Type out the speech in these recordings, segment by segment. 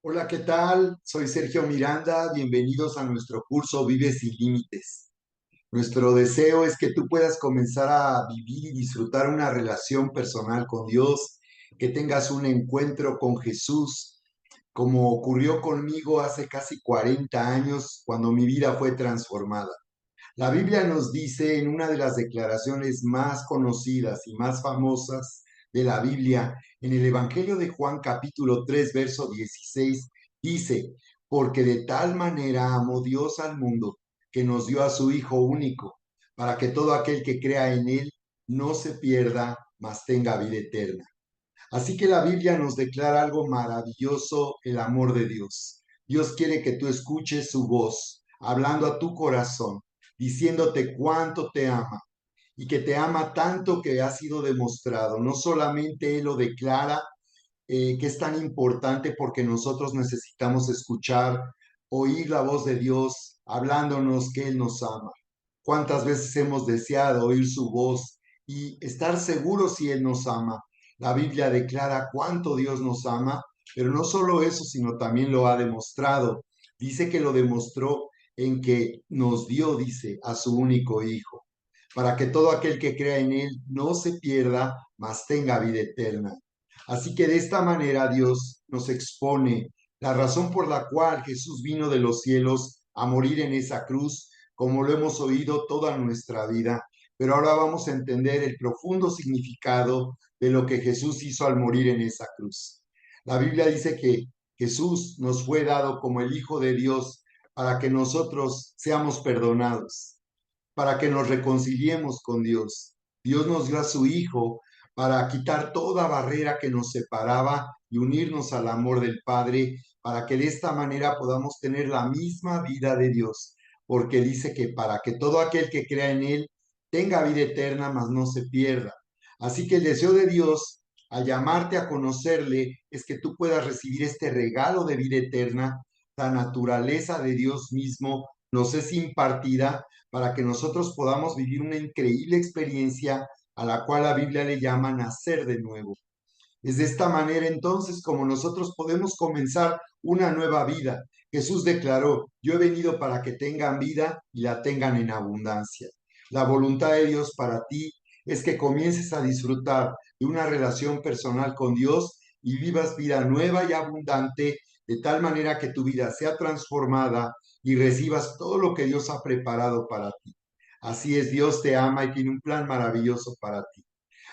Hola, ¿qué tal? Soy Sergio Miranda. Bienvenidos a nuestro curso Vive sin Límites. Nuestro deseo es que tú puedas comenzar a vivir y disfrutar una relación personal con Dios, que tengas un encuentro con Jesús, como ocurrió conmigo hace casi 40 años cuando mi vida fue transformada. La Biblia nos dice en una de las declaraciones más conocidas y más famosas de la Biblia, en el Evangelio de Juan capítulo 3 verso 16, dice, porque de tal manera amó Dios al mundo que nos dio a su Hijo único, para que todo aquel que crea en Él no se pierda, mas tenga vida eterna. Así que la Biblia nos declara algo maravilloso, el amor de Dios. Dios quiere que tú escuches su voz, hablando a tu corazón, diciéndote cuánto te ama y que te ama tanto que ha sido demostrado. No solamente Él lo declara, que es tan importante porque nosotros necesitamos escuchar, oír la voz de Dios hablándonos que Él nos ama. ¿Cuántas veces hemos deseado oír su voz y estar seguros si Él nos ama? La Biblia declara cuánto Dios nos ama, pero no solo eso, sino también lo ha demostrado. Dice que lo demostró en que nos dio, dice, a su único Hijo, para que todo aquel que crea en Él no se pierda, mas tenga vida eterna. Así que de esta manera Dios nos expone la razón por la cual Jesús vino de los cielos a morir en esa cruz, como lo hemos oído toda nuestra vida. Pero ahora vamos a entender el profundo significado de lo que Jesús hizo al morir en esa cruz. La Biblia dice que Jesús nos fue dado como el Hijo de Dios para que nosotros seamos perdonados, para que nos reconciliemos con Dios. Dios nos dio a su Hijo para quitar toda barrera que nos separaba y unirnos al amor del Padre, para que de esta manera podamos tener la misma vida de Dios, porque dice que para que todo aquel que crea en Él tenga vida eterna, mas no se pierda. Así que el deseo de Dios, al llamarte a conocerle, es que tú puedas recibir este regalo de vida eterna. La naturaleza de Dios mismo nos es impartida para que nosotros podamos vivir una increíble experiencia a la cual la Biblia le llama nacer de nuevo. Es de esta manera entonces como nosotros podemos comenzar una nueva vida. Jesús declaró, yo he venido para que tengan vida y la tengan en abundancia. La voluntad de Dios para ti es que comiences a disfrutar de una relación personal con Dios y vivas vida nueva y abundante, de tal manera que tu vida sea transformada y recibas todo lo que Dios ha preparado para ti. Así es, Dios te ama y tiene un plan maravilloso para ti.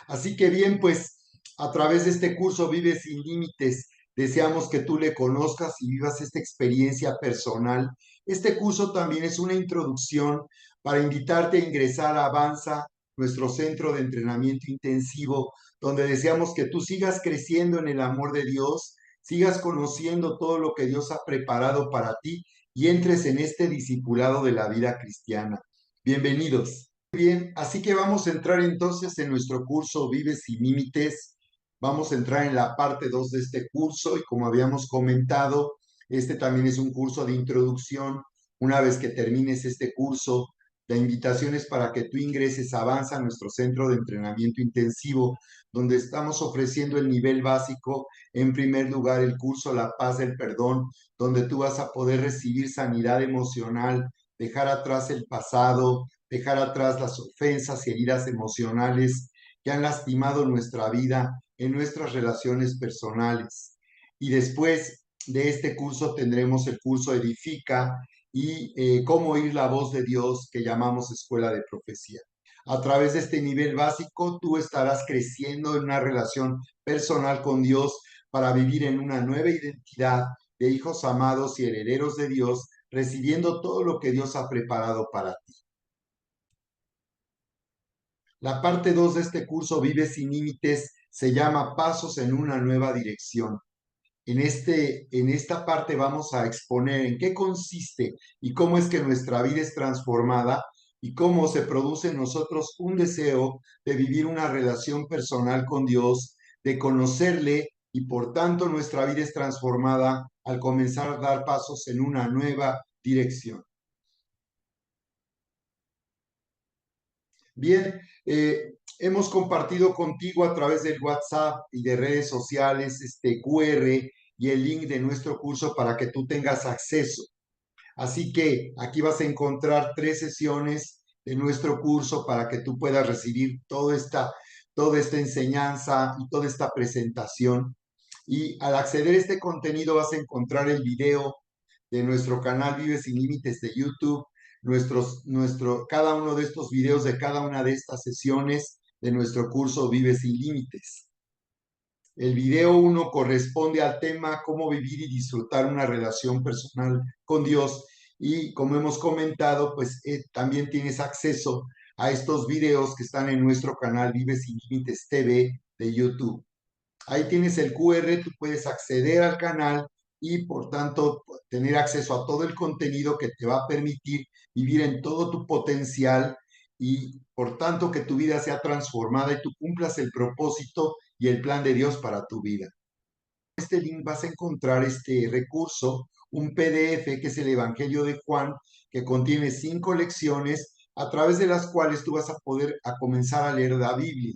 Así que bien, pues a través de este curso Vive sin Límites, deseamos que tú le conozcas y vivas esta experiencia personal. Este curso también es una introducción para invitarte a ingresar a Avanza, nuestro centro de entrenamiento intensivo, donde deseamos que tú sigas creciendo en el amor de Dios, sigas conociendo todo lo que Dios ha preparado para ti y entres en este discipulado de la vida cristiana. Bienvenidos. Bien, así que vamos a entrar entonces en nuestro curso Vive sin Límites. Vamos a entrar en la parte 2 de este curso y como habíamos comentado, este también es un curso de introducción. Una vez que termines este curso, la invitación es para que tú ingreses a Avanza, a nuestro centro de entrenamiento intensivo, donde estamos ofreciendo el nivel básico. En primer lugar, el curso La Paz del Perdón, donde tú vas a poder recibir sanidad emocional, dejar atrás el pasado, dejar atrás las ofensas y heridas emocionales que han lastimado nuestra vida en nuestras relaciones personales. Y después de este curso tendremos el curso Edifica y cómo oír la voz de Dios que llamamos Escuela de Profecía. A través de este nivel básico, tú estarás creciendo en una relación personal con Dios para vivir en una nueva identidad de hijos amados y herederos de Dios, recibiendo todo lo que Dios ha preparado para ti. La parte 2 de este curso Vive sin Límites se llama Pasos en una nueva dirección. En esta parte vamos a exponer en qué consiste y cómo es que nuestra vida es transformada y cómo se produce en nosotros un deseo de vivir una relación personal con Dios, de conocerle y por tanto nuestra vida es transformada al comenzar a dar pasos en una nueva dirección. Bien, hemos compartido contigo a través del WhatsApp y de redes sociales este QR. y el link de nuestro curso para que tú tengas acceso. Así que aquí vas a encontrar 3 sesiones de nuestro curso para que tú puedas recibir toda esta enseñanza y toda esta presentación. Y al acceder a este contenido vas a encontrar el video de nuestro canal Vive Sin Límites de YouTube, cada uno de estos videos de cada una de estas sesiones de nuestro curso Vive Sin Límites. El video 1 corresponde al tema cómo vivir y disfrutar una relación personal con Dios. Y como hemos comentado, pues también tienes acceso a estos videos que están en nuestro canal Vive Sin Límites TV de YouTube. Ahí tienes el QR, tú puedes acceder al canal y por tanto tener acceso a todo el contenido que te va a permitir vivir en todo tu potencial y por tanto que tu vida sea transformada y tú cumplas el propósito y el plan de Dios para tu vida. En este link vas a encontrar este recurso, un PDF que es el Evangelio de Juan, que contiene 5 lecciones a través de las cuales tú vas a poder comenzar a leer la Biblia.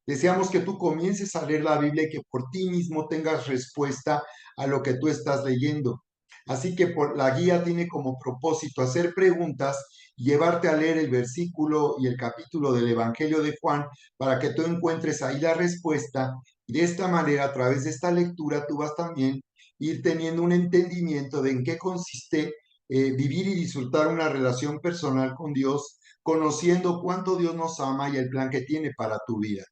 Deseamos que tú comiences a leer la Biblia y que por ti mismo tengas respuesta a lo que tú estás leyendo. Así que la guía tiene como propósito hacer preguntas y llevarte a leer el versículo y el capítulo del Evangelio de Juan para que tú encuentres ahí la respuesta y de esta manera, a través de esta lectura, tú vas también ir teniendo un entendimiento de en qué consiste vivir y disfrutar una relación personal con Dios, conociendo cuánto Dios nos ama y el plan que tiene para tu vida.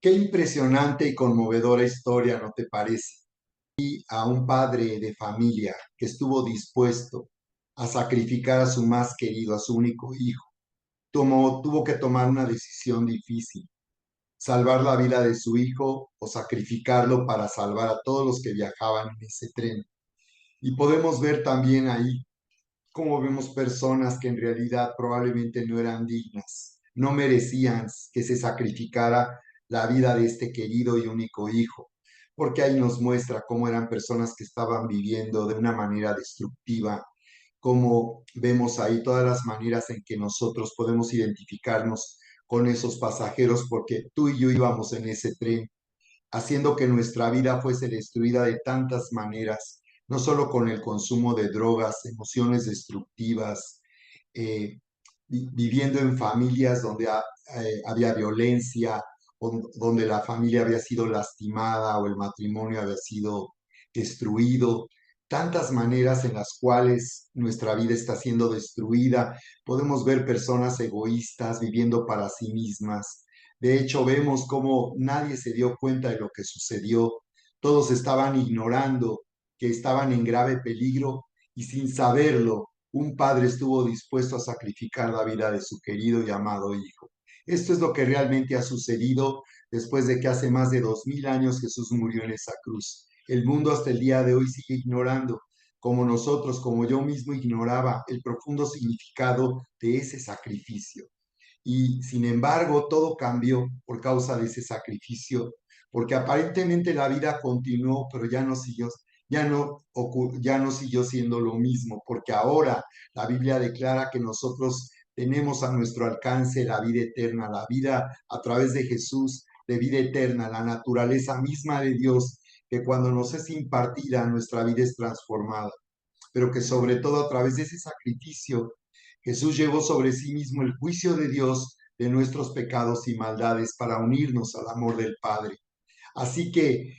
Qué impresionante y conmovedora historia, ¿no te parece? A un padre de familia que estuvo dispuesto a sacrificar a su más querido, a su único hijo. Tuvo que tomar una decisión difícil: salvar la vida de su hijo o sacrificarlo para salvar a todos los que viajaban en ese tren. Y podemos ver también ahí cómo vemos personas que en realidad probablemente no eran dignas, no merecían que se sacrificara la vida de este querido y único hijo, porque ahí nos muestra cómo eran personas que estaban viviendo de una manera destructiva, como vemos ahí todas las maneras en que nosotros podemos identificarnos con esos pasajeros, porque tú y yo íbamos en ese tren, haciendo que nuestra vida fuese destruida de tantas maneras, no solo con el consumo de drogas, emociones destructivas, eh, viviendo en familias donde había violencia, donde la familia había sido lastimada o el matrimonio había sido destruido, tantas maneras en las cuales nuestra vida está siendo destruida. Podemos ver personas egoístas viviendo para sí mismas. De hecho, vemos cómo nadie se dio cuenta de lo que sucedió. Todos estaban ignorando que estaban en grave peligro y sin saberlo, un padre estuvo dispuesto a sacrificar la vida de su querido y amado hijo. Esto es lo que realmente ha sucedido después de que hace más de 2000 años Jesús murió en esa cruz. El mundo hasta el día de hoy sigue ignorando, como nosotros, como yo mismo ignoraba, el profundo significado de ese sacrificio. Y sin embargo, todo cambió por causa de ese sacrificio, porque aparentemente la vida continuó, pero ya no siguió siendo lo mismo, porque ahora la Biblia declara que nosotros tenemos a nuestro alcance la vida eterna, la vida a través de Jesús, de vida eterna, la naturaleza misma de Dios, que cuando nos es impartida, nuestra vida es transformada, pero que sobre todo a través de ese sacrificio, Jesús llevó sobre sí mismo el juicio de Dios de nuestros pecados y maldades para unirnos al amor del Padre. Así que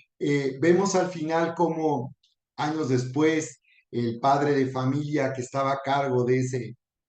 vemos al final cómo años después el padre de familia que estaba a cargo de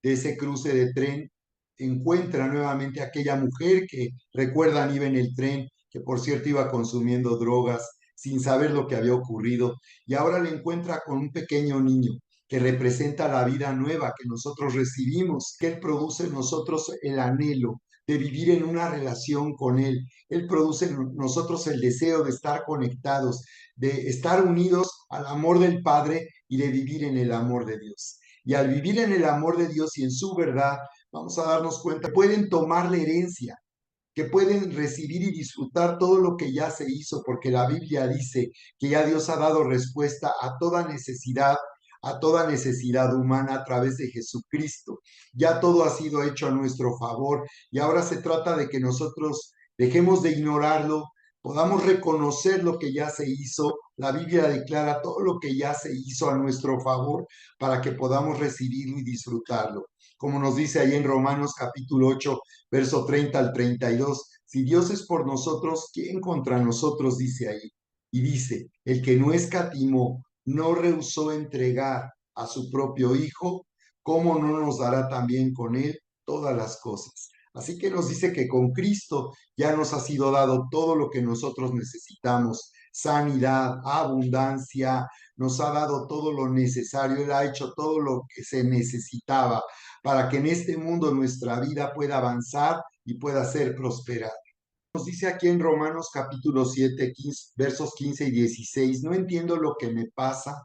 ese cruce de tren encuentra nuevamente a aquella mujer que recuerdan iba en el tren, que por cierto iba consumiendo drogas sin saber lo que había ocurrido, y ahora le encuentra con un pequeño niño que representa la vida nueva que nosotros recibimos, que Él produce en nosotros el anhelo de vivir en una relación con Él. Él produce en nosotros el deseo de estar conectados, de estar unidos al amor del Padre y de vivir en el amor de Dios. Y al vivir en el amor de Dios y en su verdad, vamos a darnos cuenta que pueden tomar la herencia, que pueden recibir y disfrutar todo lo que ya se hizo, porque la Biblia dice que ya Dios ha dado respuesta a toda necesidad humana a través de Jesucristo. Ya todo ha sido hecho a nuestro favor y ahora se trata de que nosotros dejemos de ignorarlo, podamos reconocer lo que ya se hizo. La Biblia declara todo lo que ya se hizo a nuestro favor para que podamos recibirlo y disfrutarlo. Como nos dice ahí en Romanos capítulo 8, verso 30 al 32. Si Dios es por nosotros, ¿quién contra nosotros? Dice ahí. Y dice, el que no escatimó, no rehusó entregar a su propio Hijo, ¿cómo no nos dará también con él todas las cosas? Así que nos dice que con Cristo ya nos ha sido dado todo lo que nosotros necesitamos: sanidad, abundancia, nos ha dado todo lo necesario, Él ha hecho todo lo que se necesitaba para que en este mundo nuestra vida pueda avanzar y pueda ser próspera. Nos dice aquí en Romanos capítulo 7, 15, versos 15 y 16: no entiendo lo que me pasa,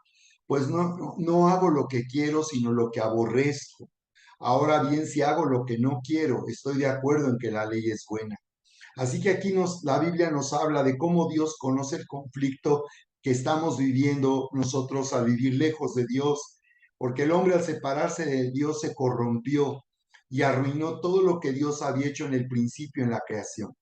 pues no hago lo que quiero, sino lo que aborrezco. Ahora bien, si hago lo que no quiero, estoy de acuerdo en que la ley es buena. Así que aquí la Biblia nos habla de cómo Dios conoce el conflicto que estamos viviendo nosotros al vivir lejos de Dios, porque el hombre al separarse de Dios se corrompió y arruinó todo lo que Dios había hecho en el principio en la creación.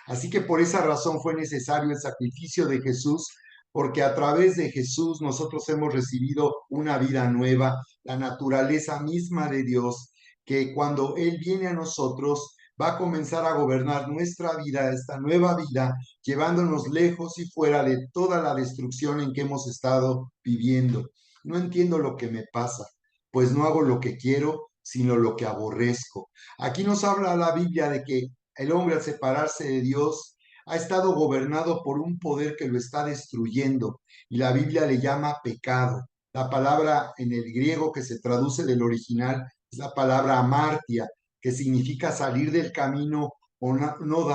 Así que por esa razón fue necesario el sacrificio de Jesús, porque a través de Jesús nosotros hemos recibido una vida nueva, la naturaleza misma de Dios, que cuando Él viene a nosotros va a comenzar a gobernar nuestra vida, esta nueva vida, llevándonos lejos y fuera de toda la destrucción en que hemos estado viviendo. No entiendo lo que me pasa, pues no hago lo que quiero, sino lo que aborrezco. Aquí nos habla la Biblia de que el hombre al separarse de Dios ha estado gobernado por un poder que lo está destruyendo y la Biblia le llama pecado. La palabra en el griego que se traduce del original es la palabra amartia, que significa salir del camino o no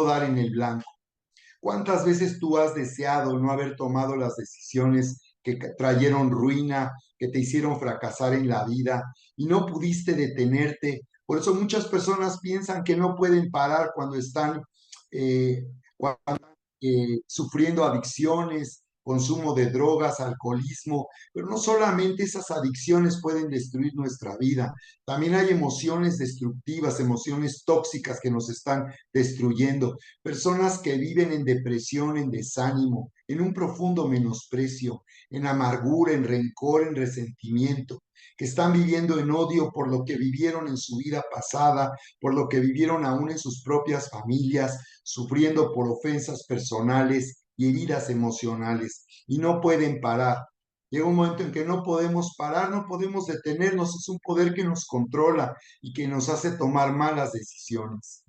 dar en el blanco. ¿Cuántas veces tú has deseado no haber tomado las decisiones que trajeron ruina, que te hicieron fracasar en la vida y no pudiste detenerte? Por eso muchas personas piensan que no pueden parar cuando están eh, sufriendo adicciones, consumo de drogas, alcoholismo, pero no solamente esas adicciones pueden destruir nuestra vida, también hay emociones destructivas, emociones tóxicas que nos están destruyendo, personas que viven en depresión, en desánimo, en un profundo menosprecio, en amargura, en rencor, en resentimiento, que están viviendo en odio por lo que vivieron en su vida pasada, por lo que vivieron aún en sus propias familias, sufriendo por ofensas personales y heridas emocionales, y no pueden parar. Llega un momento en que no podemos parar, no podemos detenernos, es un poder que nos controla y que nos hace tomar malas decisiones.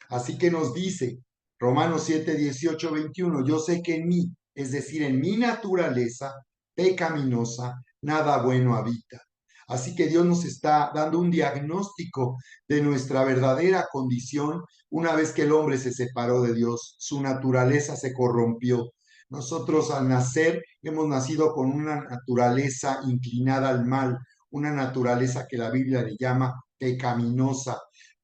Así que nos dice Romanos 7, 18, 21, yo sé que en mí, es decir, en mi naturaleza pecaminosa, nada bueno habita. Así que Dios nos está dando un diagnóstico de nuestra verdadera condición una vez que el hombre se separó de Dios, su naturaleza se corrompió. Nosotros al nacer hemos nacido con una naturaleza inclinada al mal, una naturaleza que la Biblia le llama pecaminosa,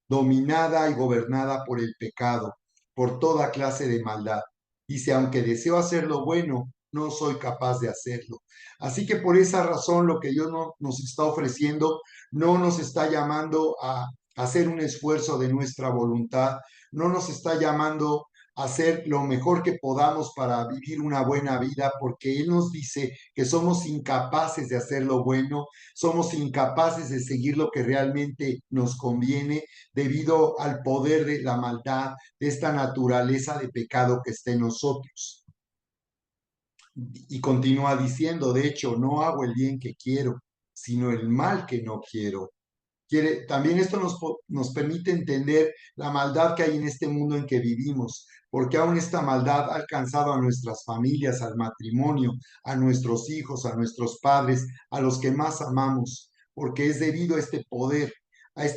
dominada y gobernada por el pecado, por toda clase de maldad. Dice, aunque deseo hacer lo bueno, no soy capaz de hacerlo. Así que por esa razón lo que Dios no, nos está ofreciendo no nos está llamando a hacer un esfuerzo de nuestra voluntad, no nos está llamando a hacer lo mejor que podamos para vivir una buena vida, porque Él nos dice que somos incapaces de hacer lo bueno, somos incapaces de seguir lo que realmente nos conviene debido al poder de la maldad, de esta naturaleza de pecado que está en nosotros. Y continúa diciendo, de hecho, no hago el bien que quiero, sino el mal que no quiero. También esto nos permite entender la maldad que hay en este mundo en que vivimos, porque aún esta maldad ha alcanzado a nuestras familias, al matrimonio, a nuestros hijos, a nuestros padres, a los que más amamos, porque es debido a este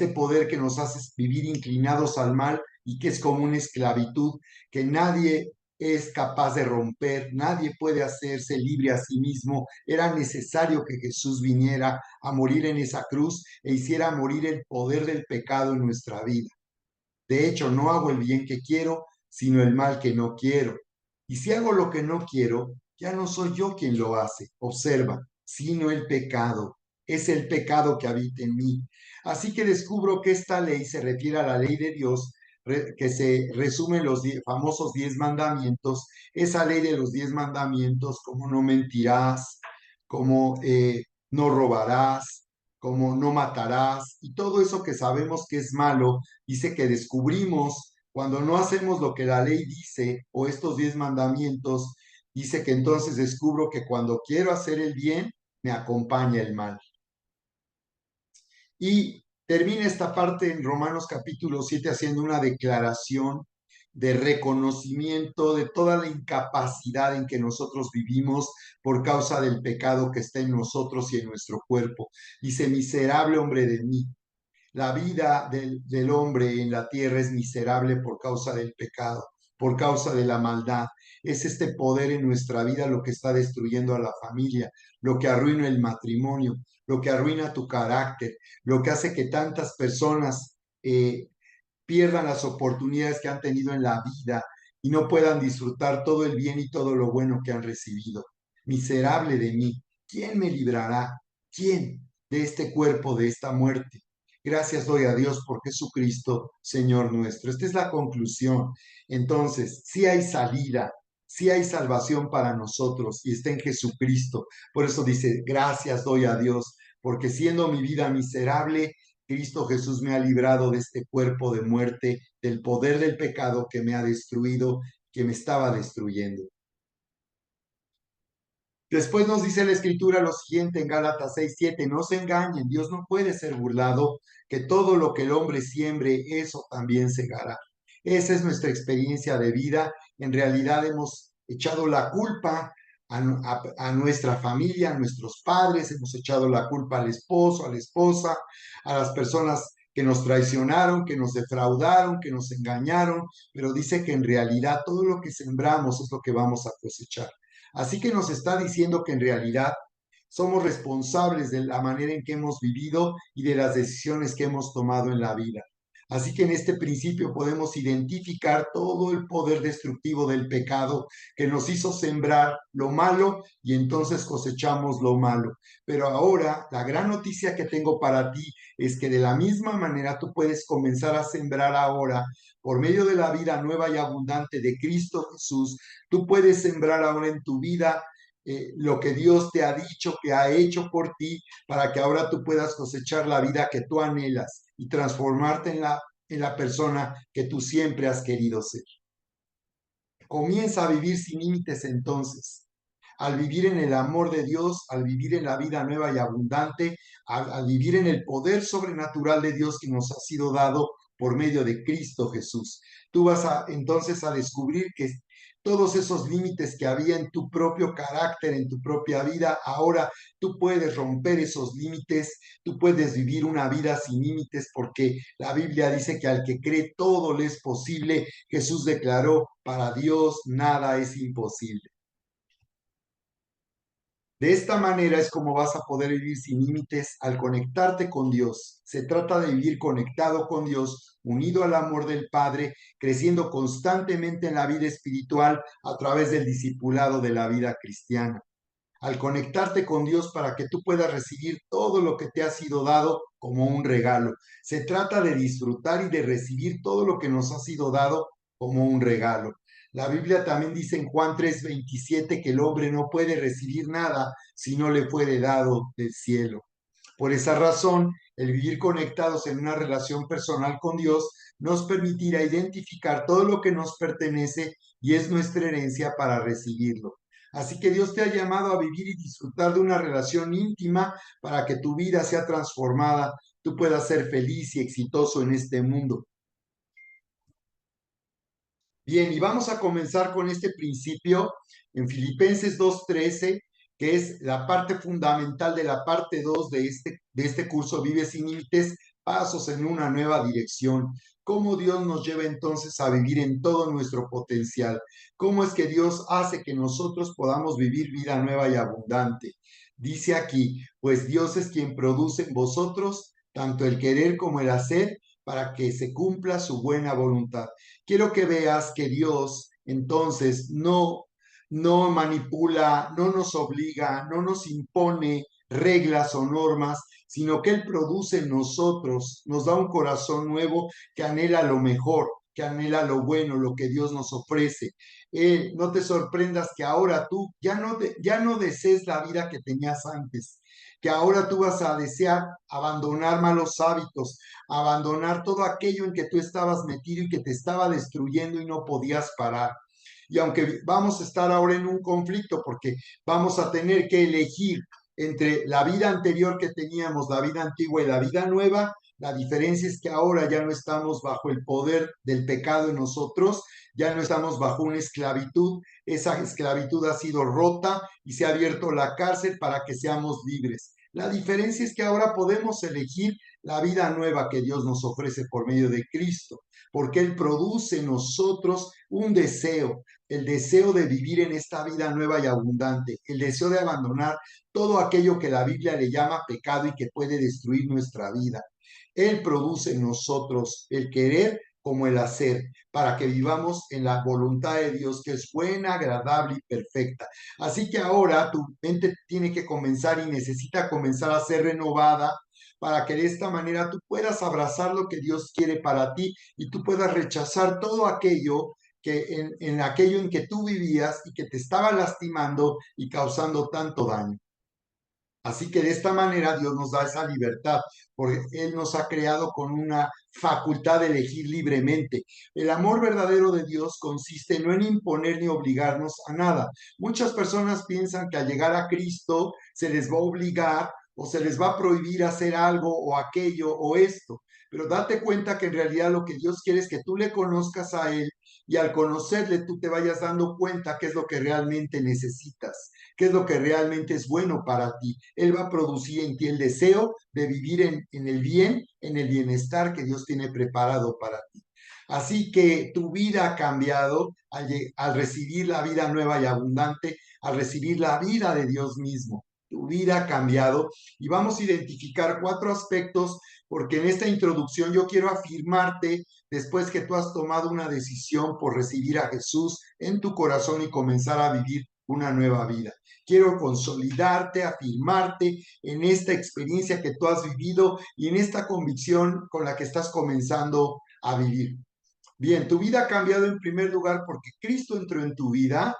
poder que nos hace vivir inclinados al mal y que es como una esclavitud que nadie es capaz de romper, nadie puede hacerse libre a sí mismo. Era necesario que Jesús viniera a morir en esa cruz e hiciera morir el poder del pecado en nuestra vida. De hecho, no hago el bien que quiero, sino el mal que no quiero. Y si hago lo que no quiero, ya no soy yo quien lo hace, observa, sino el pecado. Es el pecado que habita en mí. Así que descubro que esta ley se refiere a la ley de Dios, que se resume en los famosos 10 mandamientos. Esa ley de los 10 mandamientos, como no mentirás, como no robarás, como no matarás, y todo eso que sabemos que es malo, dice que descubrimos cuando no hacemos lo que la ley dice o estos 10 mandamientos, dice que entonces descubro que cuando quiero hacer el bien, me acompaña el mal. Y termina esta parte en Romanos capítulo 7 haciendo una declaración de reconocimiento de toda la incapacidad en que nosotros vivimos por causa del pecado que está en nosotros y en nuestro cuerpo. Dice, miserable hombre de mí, la vida del hombre en la tierra es miserable por causa del pecado, por causa de la maldad. Es este poder en nuestra vida lo que está destruyendo a la familia, lo que arruina el matrimonio, lo que arruina tu carácter, lo que hace que tantas personas pierdan las oportunidades que han tenido en la vida y no puedan disfrutar todo el bien y todo lo bueno que han recibido. Miserable de mí, ¿quién me librará? ¿Quién de este cuerpo, de esta muerte? Gracias doy a Dios por Jesucristo, Señor nuestro. Esta es la conclusión. Entonces, si hay salida, si hay salvación para nosotros y está en Jesucristo. Por eso dice, gracias doy a Dios, porque siendo mi vida miserable, Cristo Jesús me ha librado de este cuerpo de muerte, del poder del pecado que me ha destruido, que me estaba destruyendo. Después nos dice la escritura lo siguiente en Gálatas 6:7, no se engañen, Dios no puede ser burlado, que todo lo que el hombre siembre, eso también segará. Esa es nuestra experiencia de vida. En realidad hemos echado la culpa a nuestra familia, a nuestros padres, hemos echado la culpa al esposo, a la esposa, a las personas que nos traicionaron, que nos defraudaron, que nos engañaron, pero dice que en realidad todo lo que sembramos es lo que vamos a cosechar. Así que nos está diciendo que en realidad somos responsables de la manera en que hemos vivido y de las decisiones que hemos tomado en la vida. Así que en este principio podemos identificar todo el poder destructivo del pecado que nos hizo sembrar lo malo y entonces cosechamos lo malo. Pero ahora la gran noticia que tengo para ti es que de la misma manera tú puedes comenzar a sembrar ahora por medio de la vida nueva y abundante de Cristo Jesús. Tú puedes sembrar ahora en tu vida lo que Dios te ha dicho, que ha hecho por ti, para que ahora tú puedas cosechar la vida que tú anhelas y transformarte en la persona que tú siempre has querido ser. Comienza a vivir sin límites entonces, al vivir en el amor de Dios, al vivir en la vida nueva y abundante, al vivir en el poder sobrenatural de Dios que nos ha sido dado por medio de Cristo Jesús. Tú vas entonces a descubrir que todos esos límites que había en tu propio carácter, en tu propia vida, ahora tú puedes romper esos límites, tú puedes vivir una vida sin límites porque la Biblia dice que al que cree todo le es posible. Jesús declaró, para Dios nada es imposible. De esta manera es como vas a poder vivir sin límites al conectarte con Dios. Se trata de vivir conectado con Dios, unido al amor del Padre, creciendo constantemente en la vida espiritual a través del discipulado de la vida cristiana. Al conectarte con Dios para que tú puedas recibir todo lo que te ha sido dado como un regalo. Se trata de disfrutar y de recibir todo lo que nos ha sido dado como un regalo. La Biblia también dice en Juan 3:27 que el hombre no puede recibir nada si no le fuere dado del cielo. Por esa razón, el vivir conectados en una relación personal con Dios nos permitirá identificar todo lo que nos pertenece y es nuestra herencia para recibirlo. Así que Dios te ha llamado a vivir y disfrutar de una relación íntima para que tu vida sea transformada, tú puedas ser feliz y exitoso en este mundo. Bien, y vamos a comenzar con este principio en Filipenses 2:13, que es la parte fundamental de la parte 2 de este curso Vive sin límites, pasos en una nueva dirección. ¿Cómo Dios nos lleva entonces a vivir en todo nuestro potencial? ¿Cómo es que Dios hace que nosotros podamos vivir vida nueva y abundante? Dice aquí, pues Dios es quien produce en vosotros tanto el querer como el hacer para que se cumpla su buena voluntad. Quiero que veas que Dios entonces no manipula, no nos obliga, no nos impone reglas o normas, sino que Él produce en nosotros, nos da un corazón nuevo que anhela lo mejor, que anhela lo bueno, lo que Dios nos ofrece. No te sorprendas que ahora tú ya no desees la vida que tenías antes, que ahora tú vas a desear abandonar malos hábitos, abandonar todo aquello en que tú estabas metido y que te estaba destruyendo y no podías parar. Y aunque vamos a estar ahora en un conflicto porque vamos a tener que elegir entre la vida anterior que teníamos, la vida antigua y la vida nueva, la diferencia es que ahora ya no estamos bajo el poder del pecado en nosotros, ya no estamos bajo una esclavitud, esa esclavitud ha sido rota y se ha abierto la cárcel para que seamos libres. La diferencia es que ahora podemos elegir la vida nueva que Dios nos ofrece por medio de Cristo, porque Él produce en nosotros un deseo, el deseo de vivir en esta vida nueva y abundante, el deseo de abandonar todo aquello que la Biblia le llama pecado y que puede destruir nuestra vida. Él produce en nosotros el querer como el hacer, para que vivamos en la voluntad de Dios, que es buena, agradable y perfecta. Así que ahora tu mente tiene que comenzar y necesita comenzar a ser renovada para que de esta manera tú puedas abrazar lo que Dios quiere para ti y tú puedas rechazar todo aquello en aquello en que tú vivías y que te estaba lastimando y causando tanto daño. Así que de esta manera Dios nos da esa libertad, porque Él nos ha creado con una facultad de elegir libremente. El amor verdadero de Dios consiste no en imponer ni obligarnos a nada. Muchas personas piensan que al llegar a Cristo se les va a obligar o se les va a prohibir hacer algo o aquello o esto. Pero date cuenta que en realidad lo que Dios quiere es que tú le conozcas a Él y al conocerle tú te vayas dando cuenta qué es lo que realmente necesitas, qué es lo que realmente es bueno para ti. Él va a producir en ti el deseo de vivir en el bien, en el bienestar que Dios tiene preparado para ti. Así que tu vida ha cambiado al recibir la vida nueva y abundante, al recibir la vida de Dios mismo. Tu vida ha cambiado y vamos a identificar 4 aspectos porque en esta introducción yo quiero afirmarte después que tú has tomado una decisión por recibir a Jesús en tu corazón y comenzar a vivir una nueva vida. Quiero consolidarte, afirmarte en esta experiencia que tú has vivido y en esta convicción con la que estás comenzando a vivir. Bien, tu vida ha cambiado en primer lugar porque Cristo entró en tu vida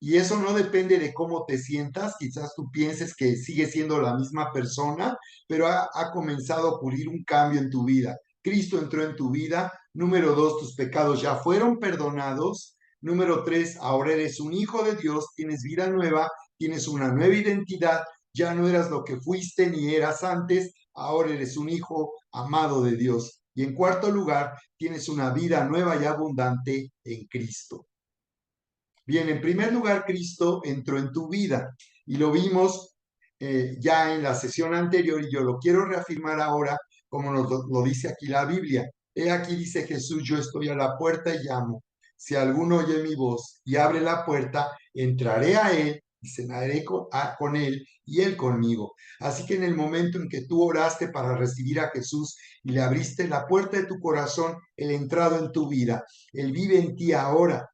y eso no depende de cómo te sientas. Quizás tú pienses que sigues siendo la misma persona, pero ha comenzado a ocurrir un cambio en tu vida. Cristo entró en tu vida. Número 2, tus pecados ya fueron perdonados. Número 3, ahora eres un hijo de Dios, tienes vida nueva, tienes una nueva identidad. Ya no eras lo que fuiste ni eras antes, ahora eres un hijo amado de Dios. Y en cuarto lugar, tienes una vida nueva y abundante en Cristo. Bien, en primer lugar, Cristo entró en tu vida y lo vimos ya en la sesión anterior y yo lo quiero reafirmar ahora como nos lo dice aquí la Biblia. He aquí dice Jesús, yo estoy a la puerta y llamo. Si alguno oye mi voz y abre la puerta, entraré a él y cenaré con él y él conmigo. Así que en el momento en que tú oraste para recibir a Jesús y le abriste la puerta de tu corazón, él entrado en tu vida, él vive en ti ahora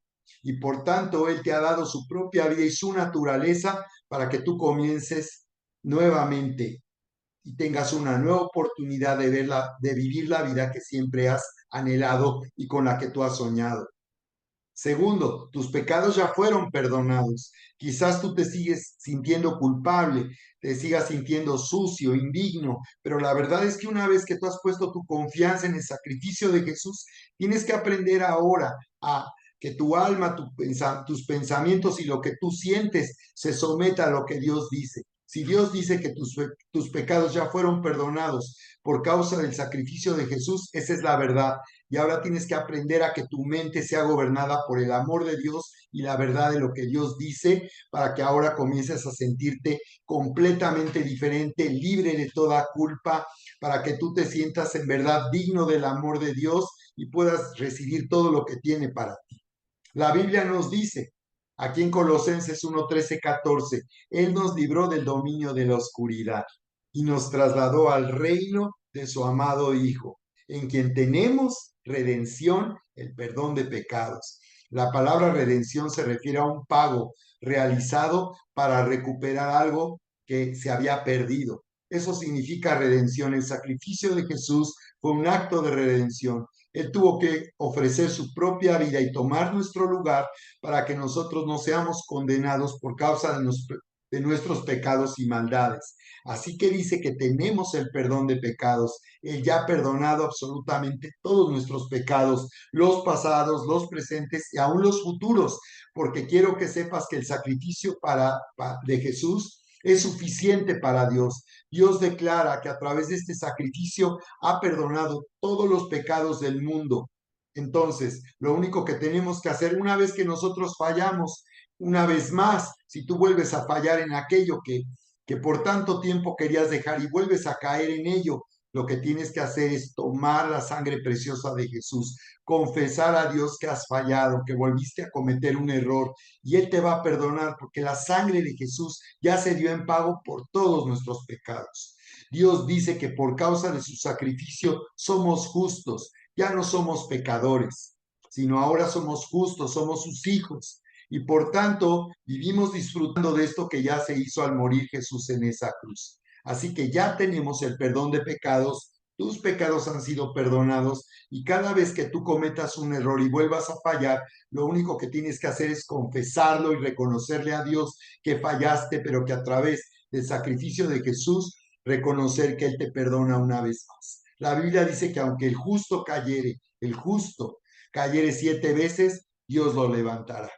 y por tanto Él te ha dado su propia vida y su naturaleza para que tú comiences nuevamente y tengas una nueva oportunidad de vivir la vida que siempre has anhelado y con la que tú has soñado. Segundo, tus pecados ya fueron perdonados. Quizás tú te sigues sintiendo culpable, te sigas sintiendo sucio, indigno, pero la verdad es que una vez que tú has puesto tu confianza en el sacrificio de Jesús, tienes que aprender ahora a que tu alma, tus pensamientos y lo que tú sientes se someta a lo que Dios dice. Si Dios dice que tus pecados ya fueron perdonados por causa del sacrificio de Jesús, esa es la verdad y ahora tienes que aprender a que tu mente sea gobernada por el amor de Dios y la verdad de lo que Dios dice, para que ahora comiences a sentirte completamente diferente, libre de toda culpa, para que tú te sientas en verdad digno del amor de Dios y puedas recibir todo lo que tiene para ti. La Biblia nos dice, aquí en Colosenses 1, 13, 14, Él nos libró del dominio de la oscuridad y nos trasladó al reino de su amado Hijo, en quien tenemos redención, el perdón de pecados. La palabra redención se refiere a un pago realizado para recuperar algo que se había perdido. Eso significa redención. El sacrificio de Jesús fue un acto de redención. Él tuvo que ofrecer su propia vida y tomar nuestro lugar para que nosotros no seamos condenados por causa de nuestros pecados y maldades. Así que dice que tenemos el perdón de pecados. Él ya ha perdonado absolutamente todos nuestros pecados, los pasados, los presentes y aún los futuros, porque quiero que sepas que el sacrificio de Jesús es suficiente para Dios. Dios declara que a través de este sacrificio ha perdonado todos los pecados del mundo. Entonces, lo único que tenemos que hacer una vez que nosotros fallamos, una vez más, si tú vuelves a fallar en aquello que por tanto tiempo querías dejar y vuelves a caer en ello, lo que tienes que hacer es tomar la sangre preciosa de Jesús, confesar a Dios que has fallado, que volviste a cometer un error y Él te va a perdonar porque la sangre de Jesús ya se dio en pago por todos nuestros pecados. Dios dice que por causa de su sacrificio somos justos, ya no somos pecadores, sino ahora somos justos, somos sus hijos. Y por tanto, vivimos disfrutando de esto que ya se hizo al morir Jesús en esa cruz. Así que ya tenemos el perdón de pecados, tus pecados han sido perdonados y cada vez que tú cometas un error y vuelvas a fallar, lo único que tienes que hacer es confesarlo y reconocerle a Dios que fallaste, pero que a través del sacrificio de Jesús, reconocer que Él te perdona una vez más. La Biblia dice que aunque el justo cayere 7 veces, Dios lo levantará.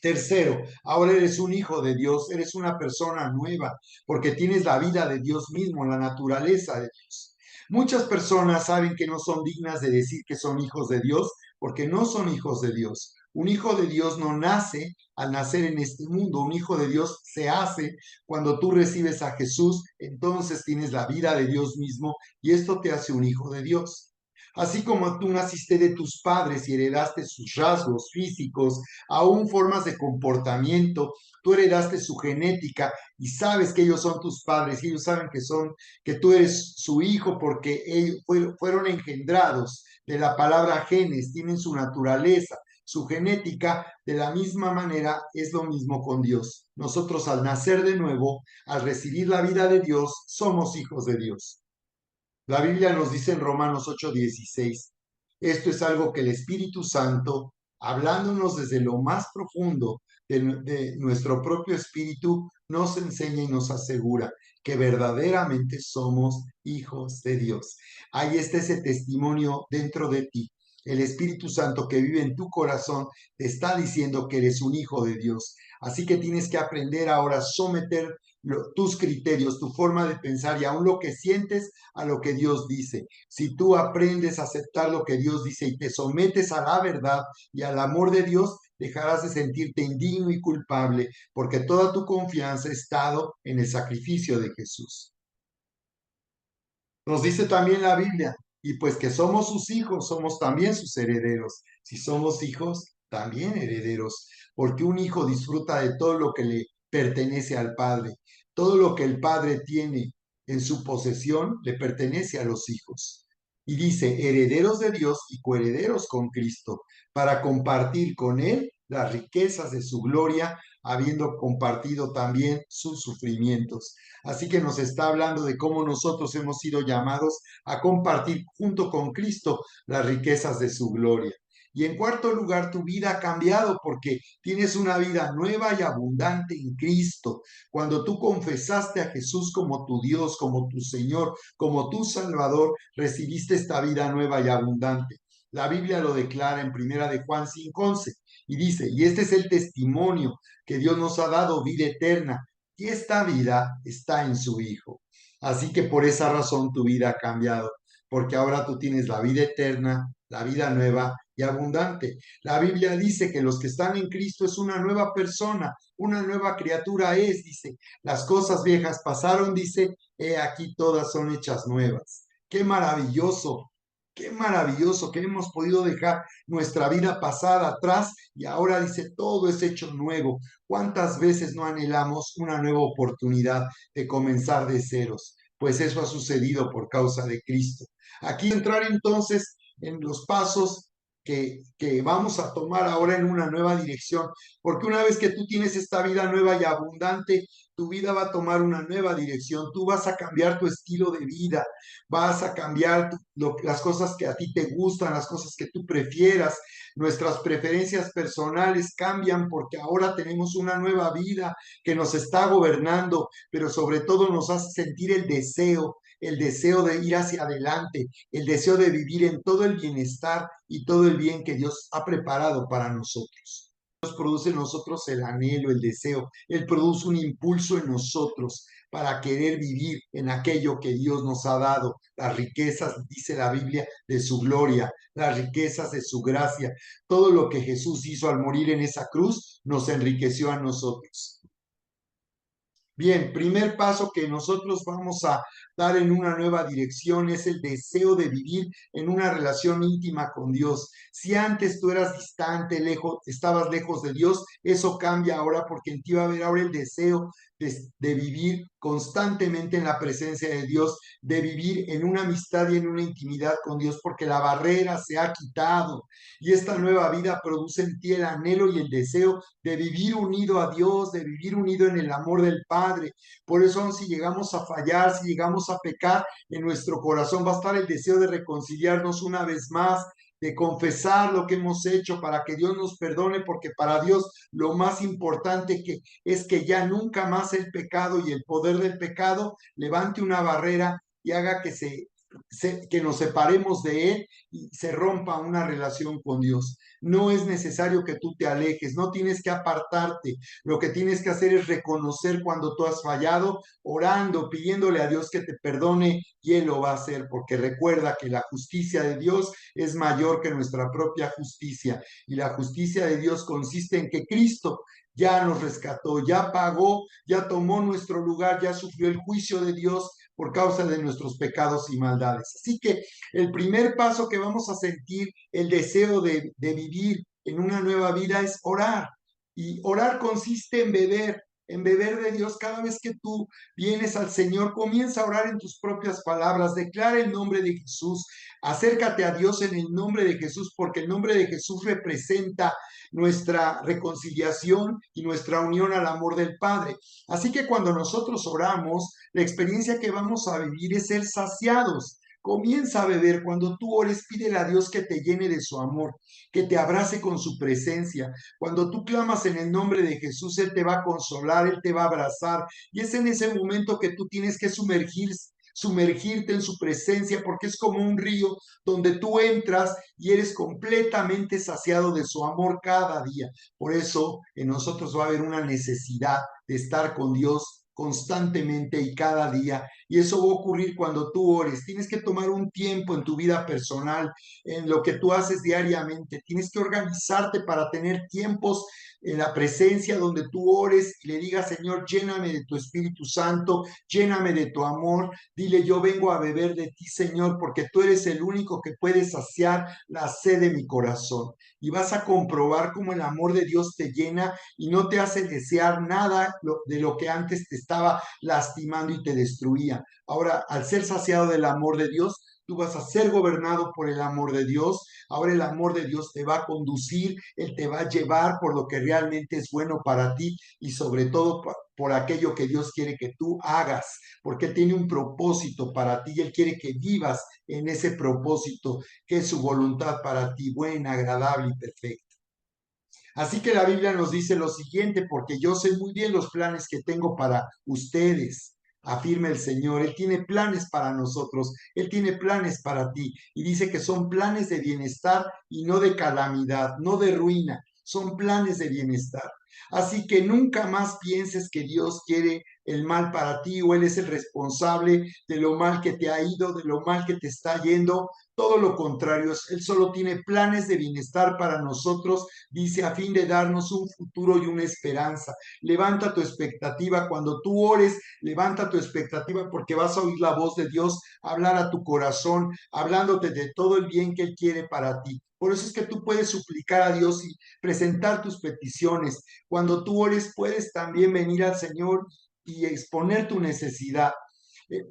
Tercero, ahora eres un hijo de Dios, eres una persona nueva, porque tienes la vida de Dios mismo, la naturaleza de Dios. Muchas personas saben que no son dignas de decir que son hijos de Dios, porque no son hijos de Dios. Un hijo de Dios no nace al nacer en este mundo, un hijo de Dios se hace cuando tú recibes a Jesús, entonces tienes la vida de Dios mismo y esto te hace un hijo de Dios. Así como tú naciste de tus padres y heredaste sus rasgos físicos, aún formas de comportamiento, tú heredaste su genética y sabes que ellos son tus padres y ellos saben que tú eres su hijo porque ellos fueron engendrados de la palabra genes, tienen su naturaleza, su genética. De la misma manera es lo mismo con Dios. Nosotros al nacer de nuevo, al recibir la vida de Dios, somos hijos de Dios. La Biblia nos dice en Romanos 8:16, esto es algo que el Espíritu Santo, hablándonos desde lo más profundo de nuestro propio espíritu, nos enseña y nos asegura que verdaderamente somos hijos de Dios. Ahí está ese testimonio dentro de ti. El Espíritu Santo que vive en tu corazón te está diciendo que eres un hijo de Dios. Así que tienes que aprender ahora a someter tus criterios, tu forma de pensar y aún lo que sientes a lo que Dios dice. Si tú aprendes a aceptar lo que Dios dice y te sometes a la verdad y al amor de Dios, dejarás de sentirte indigno y culpable porque toda tu confianza ha estado en el sacrificio de Jesús. Nos dice también la Biblia, y pues que somos sus hijos, somos también sus herederos. Si somos hijos, también herederos, porque un hijo disfruta de todo lo que le pertenece al padre. Todo lo que el padre tiene en su posesión le pertenece a los hijos. Y dice, herederos de Dios y coherederos con Cristo, para compartir con él las riquezas de su gloria, habiendo compartido también sus sufrimientos. Así que nos está hablando de cómo nosotros hemos sido llamados a compartir junto con Cristo las riquezas de su gloria. Y en cuarto lugar, tu vida ha cambiado porque tienes una vida nueva y abundante en Cristo. Cuando tú confesaste a Jesús como tu Dios, como tu Señor, como tu Salvador, recibiste esta vida nueva y abundante. La Biblia lo declara en Primera de Juan 5:11 y dice, y este es el testimonio que Dios nos ha dado, vida eterna, y esta vida está en su Hijo. Así que por esa razón tu vida ha cambiado, porque ahora tú tienes la vida eterna, la vida nueva y abundante. La Biblia dice que los que están en Cristo es una nueva persona, una nueva criatura es, dice, las cosas viejas pasaron, dice, he aquí todas son hechas nuevas. Qué maravilloso que hemos podido dejar nuestra vida pasada atrás y ahora dice todo es hecho nuevo. ¿Cuántas veces no anhelamos una nueva oportunidad de comenzar de ceros? Pues eso ha sucedido por causa de Cristo. Aquí entrar entonces en los pasos que vamos a tomar ahora en una nueva dirección, porque una vez que tú tienes esta vida nueva y abundante, tu vida va a tomar una nueva dirección, tú vas a cambiar tu estilo de vida, vas a cambiar las cosas que a ti te gustan, las cosas que tú prefieras, nuestras preferencias personales cambian porque ahora tenemos una nueva vida que nos está gobernando, pero sobre todo nos hace sentir el deseo de ir hacia adelante, el deseo de vivir en todo el bienestar y todo el bien que Dios ha preparado para nosotros. Dios produce en nosotros el anhelo, el deseo, Él produce un impulso en nosotros para querer vivir en aquello que Dios nos ha dado, las riquezas, dice la Biblia, de su gloria, las riquezas de su gracia. Todo lo que Jesús hizo al morir en esa cruz nos enriqueció a nosotros. Bien, primer paso que nosotros vamos a dar en una nueva dirección es el deseo de vivir en una relación íntima con Dios. Si antes tú eras distante, lejos, estabas lejos de Dios, eso cambia ahora porque en ti va a haber ahora el deseo de vivir constantemente en la presencia de Dios, de vivir en una amistad y en una intimidad con Dios, porque la barrera se ha quitado y esta nueva vida produce en ti el anhelo y el deseo de vivir unido a Dios, de vivir unido en el amor del Padre. Por eso, aun si llegamos a fallar, si llegamos a pecar, en nuestro corazón va a estar el deseo de reconciliarnos una vez más, de confesar lo que hemos hecho para que Dios nos perdone, porque para Dios lo más importante es que ya nunca más el pecado y el poder del pecado levante una barrera y haga que se que nos separemos de Él y se rompa una relación con Dios. No es necesario que tú te alejes, no tienes que apartarte. Lo que tienes que hacer es reconocer cuando tú has fallado, orando, pidiéndole a Dios que te perdone y Él lo va a hacer, porque recuerda que la justicia de Dios es mayor que nuestra propia justicia. Y la justicia de Dios consiste en que Cristo ya nos rescató, ya pagó, ya tomó nuestro lugar, ya sufrió el juicio de Dios por causa de nuestros pecados y maldades. Así que el primer paso que vamos a sentir el deseo de vivir en una nueva vida es orar. Y orar consiste en beber de Dios. Cada vez que tú vienes al Señor, comienza a orar en tus propias palabras, declara el nombre de Jesús, acércate a Dios en el nombre de Jesús, porque el nombre de Jesús representa nuestra reconciliación y nuestra unión al amor del Padre. Así que cuando nosotros oramos, la experiencia que vamos a vivir es ser saciados. Comienza a beber. Cuando tú ores, pídele a Dios que te llene de su amor, que te abrace con su presencia. Cuando tú clamas en el nombre de Jesús, Él te va a consolar, Él te va a abrazar. Y es en ese momento que tú tienes que sumergirte en su presencia, porque es como un río donde tú entras y eres completamente saciado de su amor cada día. Por eso en nosotros va a haber una necesidad de estar con Dios constantemente y cada día. Y eso va a ocurrir cuando tú ores. Tienes que tomar un tiempo en tu vida personal, en lo que tú haces diariamente. Tienes que organizarte para tener tiempos en la presencia donde tú ores y le digas, Señor, lléname de tu Espíritu Santo, lléname de tu amor. Dile, yo vengo a beber de ti, Señor, porque tú eres el único que puede saciar la sed de mi corazón. Y vas a comprobar cómo el amor de Dios te llena y no te hace desear nada de lo que antes te estaba lastimando y te destruía. Ahora, al ser saciado del amor de Dios, tú vas a ser gobernado por el amor de Dios. Ahora el amor de Dios te va a conducir, Él te va a llevar por lo que realmente es bueno para ti y sobre todo por aquello que Dios quiere que tú hagas, porque Él tiene un propósito para ti y Él quiere que vivas en ese propósito que es su voluntad para ti, buena, agradable y perfecta. Así que la Biblia nos dice lo siguiente, porque yo sé muy bien los planes que tengo para ustedes, afirma el Señor. Él tiene planes para nosotros, Él tiene planes para ti. Y dice que son planes de bienestar y no de calamidad, no de ruina, son planes de bienestar. Así que nunca más pienses que Dios quiere el mal para ti o Él es el responsable de lo mal que te ha ido, de lo mal que te está yendo. Todo lo contrario, Él solo tiene planes de bienestar para nosotros, dice, a fin de darnos un futuro y una esperanza. Levanta tu expectativa cuando tú ores, levanta tu expectativa porque vas a oír la voz de Dios hablar a tu corazón, hablándote de todo el bien que Él quiere para ti. Por eso es que tú puedes suplicar a Dios y presentar tus peticiones. Cuando tú ores, puedes también venir al Señor y exponer tu necesidad,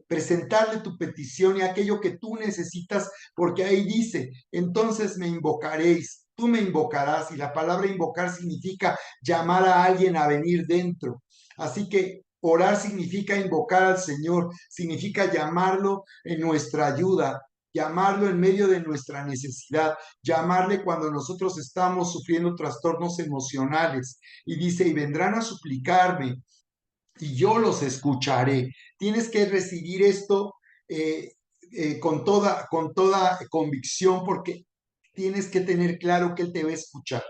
presentarle tu petición y aquello que tú necesitas, porque ahí dice, entonces me invocaréis, tú me invocarás, y la palabra invocar significa llamar a alguien a venir dentro. Así que orar significa invocar al Señor, significa llamarlo en nuestra ayuda, llamarlo en medio de nuestra necesidad, llamarle cuando nosotros estamos sufriendo trastornos emocionales. Y dice, y vendrán a suplicarme y yo los escucharé. Tienes que recibir esto con toda convicción porque tienes que tener claro que Él te va a escuchar.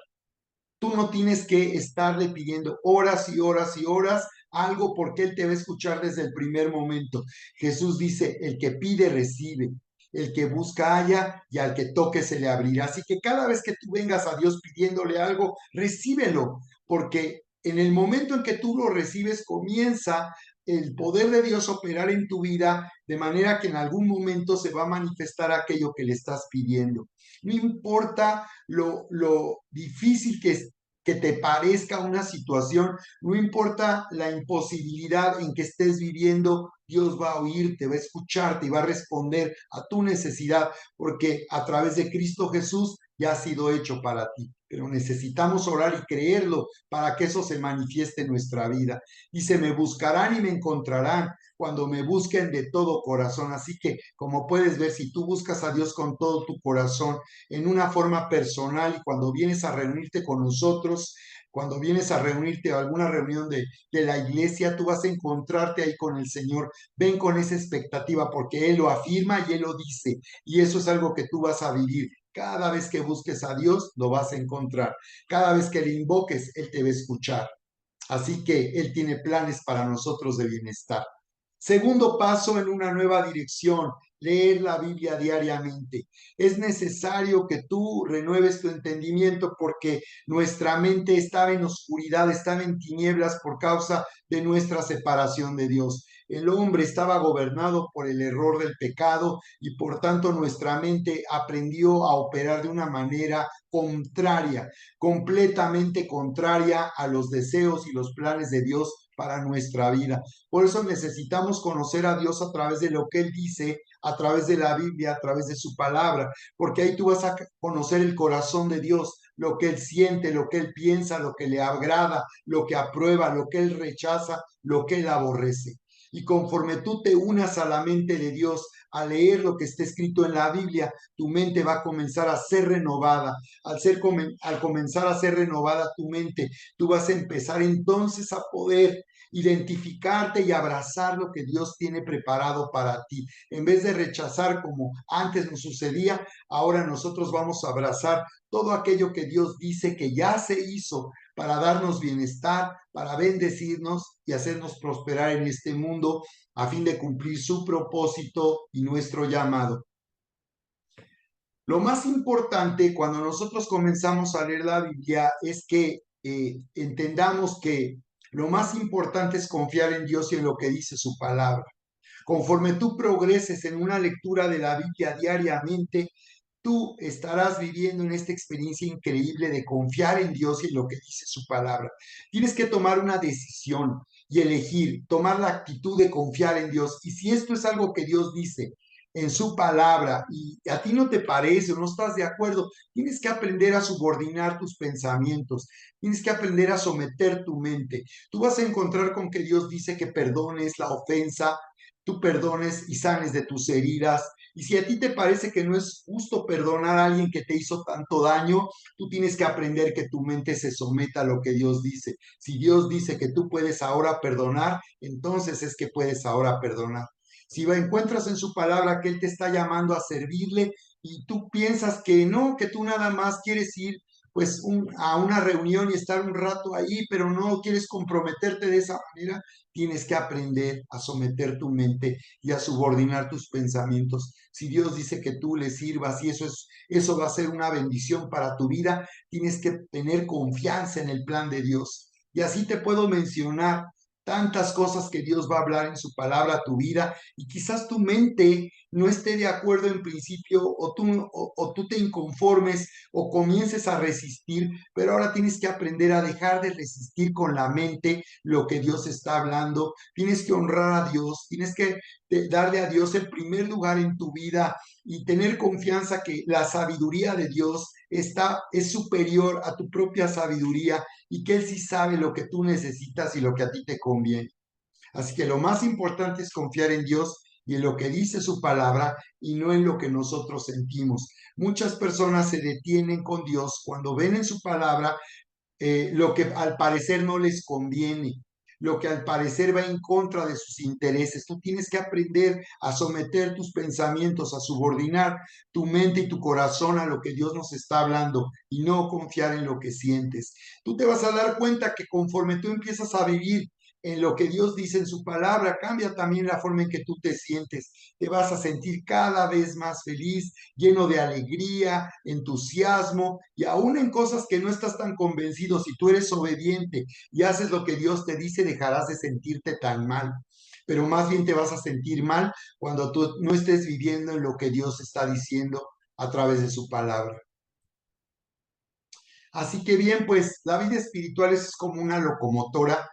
Tú no tienes que estarle pidiendo horas y horas y horas algo porque Él te va a escuchar desde el primer momento. Jesús dice, el que pide recibe, el que busca halla y al que toque se le abrirá. Así que cada vez que tú vengas a Dios pidiéndole algo, recíbelo, porque en el momento en que tú lo recibes comienza el poder de Dios operar en tu vida de manera que en algún momento se va a manifestar aquello que le estás pidiendo. No importa lo difícil que te parezca una situación, no importa la imposibilidad en que estés viviendo, Dios va a oírte, va a escucharte y va a responder a tu necesidad, porque a través de Cristo Jesús ya ha sido hecho para ti. Pero necesitamos orar y creerlo para que eso se manifieste en nuestra vida. Dice, me buscarán y me encontrarán cuando me busquen de todo corazón. Así que, como puedes ver, si tú buscas a Dios con todo tu corazón, en una forma personal, y cuando vienes a reunirte con nosotros, cuando vienes a reunirte a alguna reunión de la iglesia, tú vas a encontrarte ahí con el Señor. Ven con esa expectativa porque Él lo afirma y Él lo dice. Y eso es algo que tú vas a vivir. Cada vez que busques a Dios, lo vas a encontrar. Cada vez que le invoques, Él te va a escuchar. Así que Él tiene planes para nosotros de bienestar. Segundo paso en una nueva dirección, leer la Biblia diariamente. Es necesario que tú renueves tu entendimiento porque nuestra mente estaba en oscuridad, estaba en tinieblas por causa de nuestra separación de Dios. El hombre estaba gobernado por el error del pecado y por tanto nuestra mente aprendió a operar de una manera contraria, completamente contraria a los deseos y los planes de Dios para nuestra vida. Por eso necesitamos conocer a Dios a través de lo que Él dice, a través de la Biblia, a través de su palabra, porque ahí tú vas a conocer el corazón de Dios, lo que Él siente, lo que Él piensa, lo que le agrada, lo que aprueba, lo que Él rechaza, lo que Él aborrece. Y conforme tú te unas a la mente de Dios, a leer lo que está escrito en la Biblia, tu mente va a comenzar a ser renovada. Al comenzar a ser renovada tu mente, tú vas a empezar entonces a poder identificarte y abrazar lo que Dios tiene preparado para ti. En vez de rechazar como antes nos sucedía, ahora nosotros vamos a abrazar todo aquello que Dios dice que ya se hizo para darnos bienestar, para bendecirnos y hacernos prosperar en este mundo a fin de cumplir su propósito y nuestro llamado. Lo más importante cuando nosotros comenzamos a leer la Biblia es que entendamos que lo más importante es confiar en Dios y en lo que dice su palabra. Conforme tú progreses en una lectura de la Biblia diariamente, tú estarás viviendo en esta experiencia increíble de confiar en Dios y en lo que dice su palabra. Tienes que tomar una decisión y elegir, tomar la actitud de confiar en Dios. Y si esto es algo que Dios dice en su palabra y a ti no te parece o no estás de acuerdo, tienes que aprender a subordinar tus pensamientos, tienes que aprender a someter tu mente. Tú vas a encontrar con que Dios dice que perdones la ofensa, tú perdones y sanes de tus heridas. Y si a ti te parece que no es justo perdonar a alguien que te hizo tanto daño, tú tienes que aprender que tu mente se someta a lo que Dios dice. Si Dios dice que tú puedes ahora perdonar, entonces es que puedes ahora perdonar. Si encuentras en su palabra que Él te está llamando a servirle y tú piensas que no, que tú nada más quieres ir pues a una reunión y estar un rato ahí, pero no quieres comprometerte de esa manera, tienes que aprender a someter tu mente y a subordinar tus pensamientos. Si Dios dice que tú le sirvas y eso va a ser una bendición para tu vida, tienes que tener confianza en el plan de Dios. Y así te puedo mencionar tantas cosas que Dios va a hablar en su palabra a tu vida y quizás tu mente no esté de acuerdo en principio o tú te inconformes o comiences a resistir, pero ahora tienes que aprender a dejar de resistir con la mente lo que Dios está hablando, tienes que honrar a Dios, tienes que darle a Dios el primer lugar en tu vida y tener confianza que la sabiduría de Dios es superior a tu propia sabiduría y que Él sí sabe lo que tú necesitas y lo que a ti te conviene. Así que lo más importante es confiar en Dios y en lo que dice su palabra y no en lo que nosotros sentimos. Muchas personas se detienen con Dios cuando ven en su palabra lo que al parecer no les conviene, lo que al parecer va en contra de sus intereses. Tú tienes que aprender a someter tus pensamientos, a subordinar tu mente y tu corazón a lo que Dios nos está hablando y no confiar en lo que sientes. Tú te vas a dar cuenta que conforme tú empiezas a vivir en lo que Dios dice en su palabra, cambia también la forma en que tú te sientes. Te vas a sentir cada vez más feliz, lleno de alegría, entusiasmo y aún en cosas que no estás tan convencido, si tú eres obediente y haces lo que Dios te dice, dejarás de sentirte tan mal. Pero más bien te vas a sentir mal cuando tú no estés viviendo en lo que Dios está diciendo a través de su palabra. Así que bien, pues la vida espiritual es como una locomotora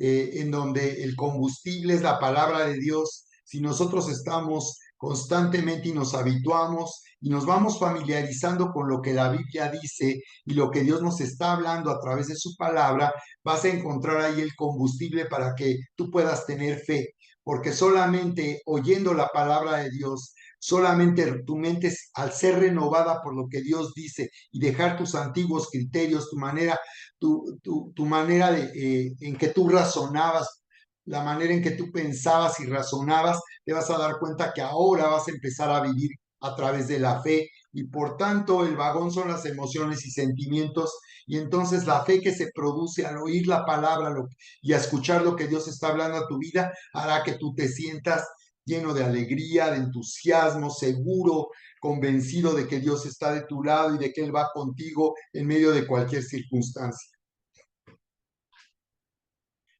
en donde el combustible es la palabra de Dios. Si nosotros estamos constantemente y nos habituamos y nos vamos familiarizando con lo que la Biblia dice y lo que Dios nos está hablando a través de su palabra, vas a encontrar ahí el combustible para que tú puedas tener fe, porque solamente oyendo la palabra de Dios, solamente tu mente al ser renovada por lo que Dios dice y dejar tus antiguos criterios, tu manera en que tú razonabas, la manera en que tú pensabas y razonabas, te vas a dar cuenta que ahora vas a empezar a vivir a través de la fe y por tanto el vagón son las emociones y sentimientos y entonces la fe que se produce al oír la palabra y a escuchar lo que Dios está hablando a tu vida hará que tú te sientas lleno de alegría, de entusiasmo, seguro, convencido de que Dios está de tu lado y de que Él va contigo en medio de cualquier circunstancia.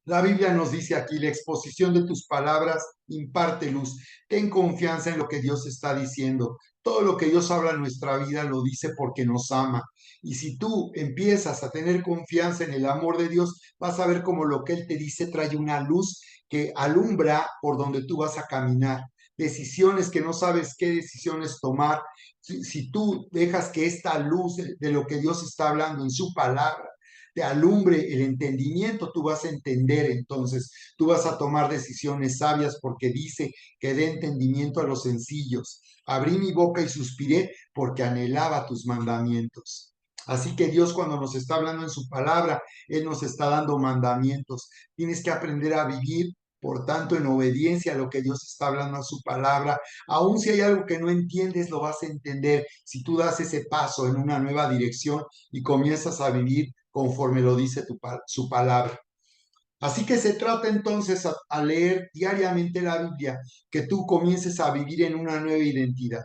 La Biblia nos dice aquí, la exposición de tus palabras imparte luz. Ten confianza en lo que Dios está diciendo. Todo lo que Dios habla en nuestra vida lo dice porque nos ama. Y si tú empiezas a tener confianza en el amor de Dios, vas a ver cómo lo que Él te dice trae una luz que alumbra por donde tú vas a caminar. Decisiones que no sabes qué decisiones tomar. Si tú dejas que esta luz de lo que Dios está hablando en su palabra te alumbre el entendimiento, tú vas a entender entonces, tú vas a tomar decisiones sabias porque dice que dé entendimiento a los sencillos. Abrí mi boca y suspiré porque anhelaba tus mandamientos. Así que Dios cuando nos está hablando en su palabra, Él nos está dando mandamientos. Tienes que aprender a vivir, por tanto, en obediencia a lo que Dios está hablando a su palabra. Aun si hay algo que no entiendes, lo vas a entender si tú das ese paso en una nueva dirección y comienzas a vivir conforme lo dice su palabra. Así que se trata entonces a leer diariamente la Biblia, que tú comiences a vivir en una nueva identidad.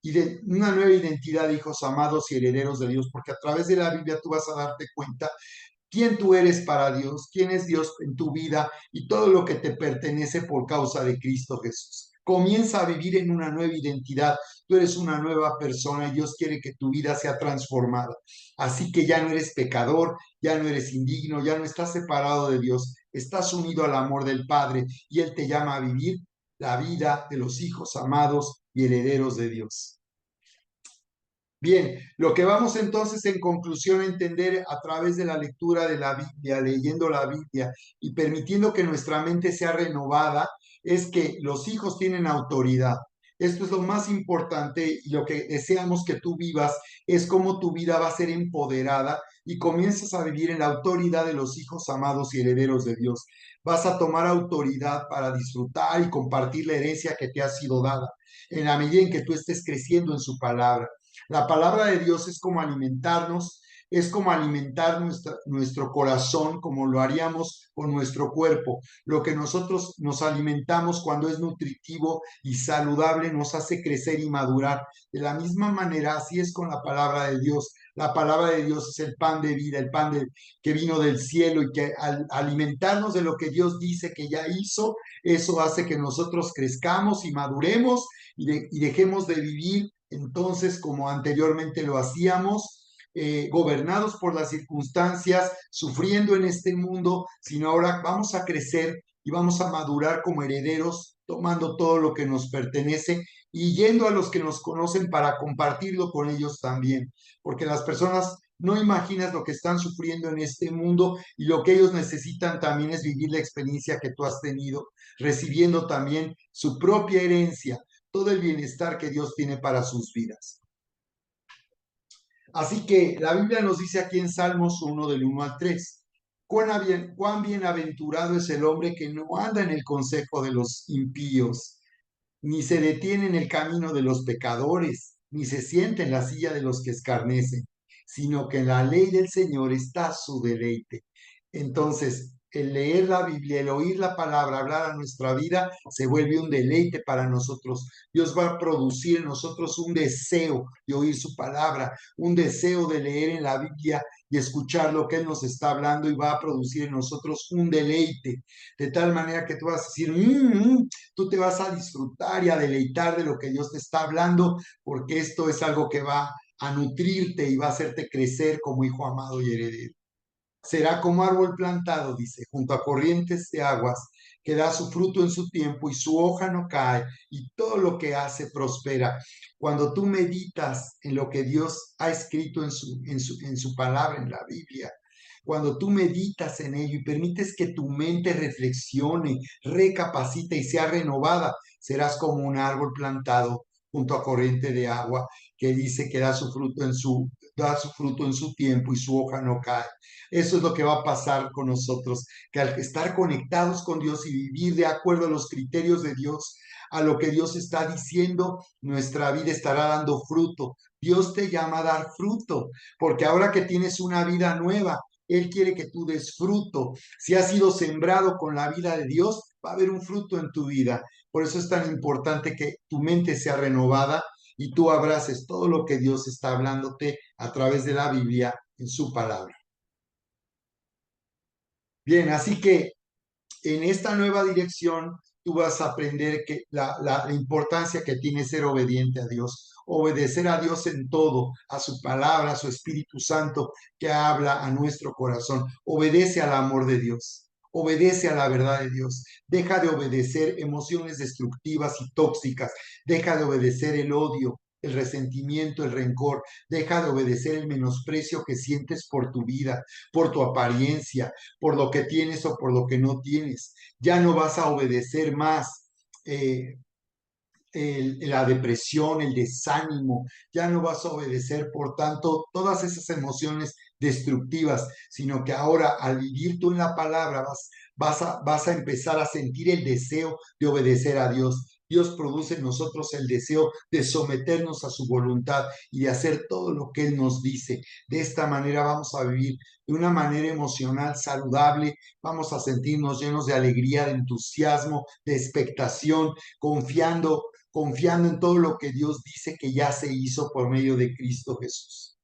Y de una nueva identidad de hijos amados y herederos de Dios, porque a través de la Biblia tú vas a darte cuenta quién tú eres para Dios, quién es Dios en tu vida y todo lo que te pertenece por causa de Cristo Jesús. Comienza a vivir en una nueva identidad. Tú eres una nueva persona y Dios quiere que tu vida sea transformada. Así que ya no eres pecador, ya no eres indigno, ya no estás separado de Dios, estás unido al amor del Padre y Él te llama a vivir la vida de los hijos amados y herederos de Dios. Bien, lo que vamos entonces en conclusión a entender a través de la lectura de la Biblia, leyendo la Biblia y permitiendo que nuestra mente sea renovada, es que los hijos tienen autoridad. Esto es lo más importante y lo que deseamos que tú vivas es cómo tu vida va a ser empoderada y comienzas a vivir en la autoridad de los hijos amados y herederos de Dios. Vas a tomar autoridad para disfrutar y compartir la herencia que te ha sido dada en la medida en que tú estés creciendo en su palabra. La palabra de Dios es como alimentarnos, es como alimentar nuestro corazón, como lo haríamos con nuestro cuerpo. Lo que nosotros nos alimentamos cuando es nutritivo y saludable nos hace crecer y madurar. De la misma manera, así es con la palabra de Dios. La palabra de Dios es el pan de vida, que vino del cielo y que al alimentarnos de lo que Dios dice que ya hizo, eso hace que nosotros crezcamos y maduremos y dejemos de vivir entonces como anteriormente lo hacíamos, gobernados por las circunstancias, sufriendo en este mundo, sino ahora vamos a crecer y vamos a madurar como herederos, tomando todo lo que nos pertenece y yendo a los que nos conocen para compartirlo con ellos también, porque las personas no imaginas lo que están sufriendo en este mundo y lo que ellos necesitan también es vivir la experiencia que tú has tenido, recibiendo también su propia herencia, todo el bienestar que Dios tiene para sus vidas. Así que la Biblia nos dice aquí en Salmos 1 del 1 al 3, cuán bienaventurado es el hombre que no anda en el consejo de los impíos, ni se detiene en el camino de los pecadores, ni se siente en la silla de los que escarnecen, sino que en la ley del Señor está su deleite. Entonces, el leer la Biblia, el oír la palabra, hablar a nuestra vida, se vuelve un deleite para nosotros. Dios va a producir en nosotros un deseo de oír su palabra, un deseo de leer en la Biblia y escuchar lo que Él nos está hablando y va a producir en nosotros un deleite, de tal manera que tú vas a decir, tú te vas a disfrutar y a deleitar de lo que Dios te está hablando, porque esto es algo que va a nutrirte y va a hacerte crecer como hijo amado y heredero. Será como árbol plantado, dice, junto a corrientes de aguas, que da su fruto en su tiempo y su hoja no cae y todo lo que hace prospera. Cuando tú meditas en lo que Dios ha escrito en su palabra, en la Biblia, cuando tú meditas en ello y permites que tu mente reflexione, recapacite y sea renovada, serás como un árbol plantado junto a corriente de agua que dice que da su fruto en su tiempo y su hoja no cae. Eso es lo que va a pasar con nosotros, que al estar conectados con Dios y vivir de acuerdo a los criterios de Dios, a lo que Dios está diciendo, nuestra vida estará dando fruto. Dios te llama a dar fruto, porque ahora que tienes una vida nueva, Él quiere que tú des fruto. Si has sido sembrado con la vida de Dios, va a haber un fruto en tu vida. Por eso es tan importante que tu mente sea renovada y tú abraces todo lo que Dios está hablándote a través de la Biblia en su palabra. Bien, así que en esta nueva dirección tú vas a aprender que la importancia que tiene ser obediente a Dios, obedecer a Dios en todo, a su palabra, a su Espíritu Santo que habla a nuestro corazón. Obedece al amor de Dios, obedece a la verdad de Dios. Deja de obedecer emociones destructivas y tóxicas. Deja de obedecer el odio, el resentimiento, el rencor. Deja de obedecer el menosprecio que sientes por tu vida, por tu apariencia, por lo que tienes o por lo que no tienes. Ya no vas a obedecer más eh, la depresión, el desánimo, ya no vas a obedecer, por tanto, todas esas emociones destructivas, sino que ahora al vivir tú en la palabra vas a empezar a sentir el deseo de obedecer a Dios. Dios produce en nosotros el deseo de someternos a su voluntad y de hacer todo lo que Él nos dice. De esta manera vamos a vivir de una manera emocional saludable, vamos a sentirnos llenos de alegría, de entusiasmo, de expectación, confiando en todo lo que Dios dice que ya se hizo por medio de Cristo Jesús.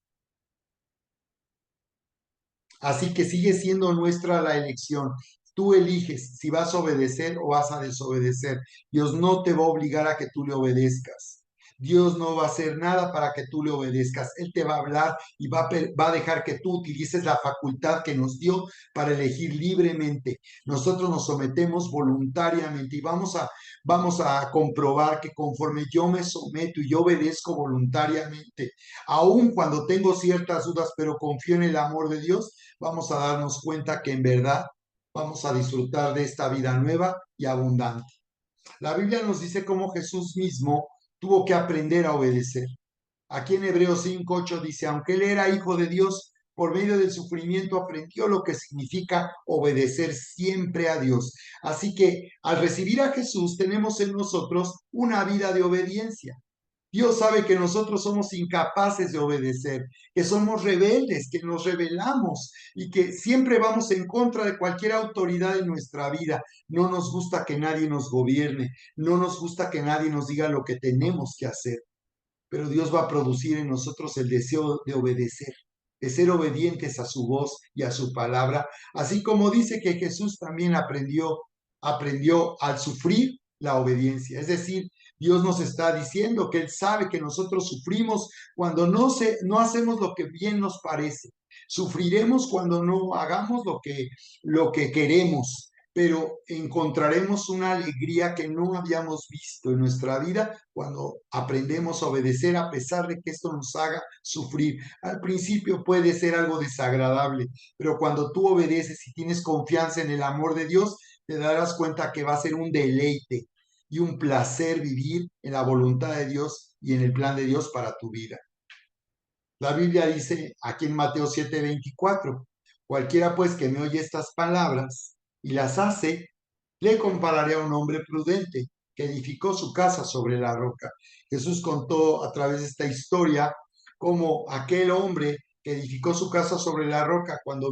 Así que sigue siendo nuestra la elección. Tú eliges si vas a obedecer o vas a desobedecer. Dios no te va a obligar a que tú le obedezcas. Dios no va a hacer nada para que tú le obedezcas. Él te va a hablar y va a dejar que tú utilices la facultad que nos dio para elegir libremente. Nosotros nos sometemos voluntariamente y vamos a comprobar que conforme yo me someto y yo obedezco voluntariamente, aun cuando tengo ciertas dudas, pero confío en el amor de Dios, vamos a darnos cuenta que en verdad vamos a disfrutar de esta vida nueva y abundante. La Biblia nos dice cómo Jesús mismo tuvo que aprender a obedecer. Aquí en Hebreos 5:8 dice, aunque él era hijo de Dios, por medio del sufrimiento aprendió lo que significa obedecer siempre a Dios. Así que al recibir a Jesús tenemos en nosotros una vida de obediencia. Dios sabe que nosotros somos incapaces de obedecer, que somos rebeldes, que nos rebelamos y que siempre vamos en contra de cualquier autoridad en nuestra vida. No nos gusta que nadie nos gobierne, no nos gusta que nadie nos diga lo que tenemos que hacer, pero Dios va a producir en nosotros el deseo de obedecer, de ser obedientes a su voz y a su palabra, así como dice que Jesús también aprendió al sufrir la obediencia. Es decir, Dios nos está diciendo que Él sabe que nosotros sufrimos cuando no hacemos lo que bien nos parece. Sufriremos cuando no hagamos lo que queremos, pero encontraremos una alegría que no habíamos visto en nuestra vida cuando aprendemos a obedecer a pesar de que esto nos haga sufrir. Al principio puede ser algo desagradable, pero cuando tú obedeces y tienes confianza en el amor de Dios, te darás cuenta que va a ser un deleite y un placer vivir en la voluntad de Dios y en el plan de Dios para tu vida. La Biblia dice aquí en Mateo 7:24, cualquiera pues que me oye estas palabras y las hace, le compararé a un hombre prudente que edificó su casa sobre la roca. Jesús contó a través de esta historia cómo aquel hombre que edificó su casa sobre la roca cuando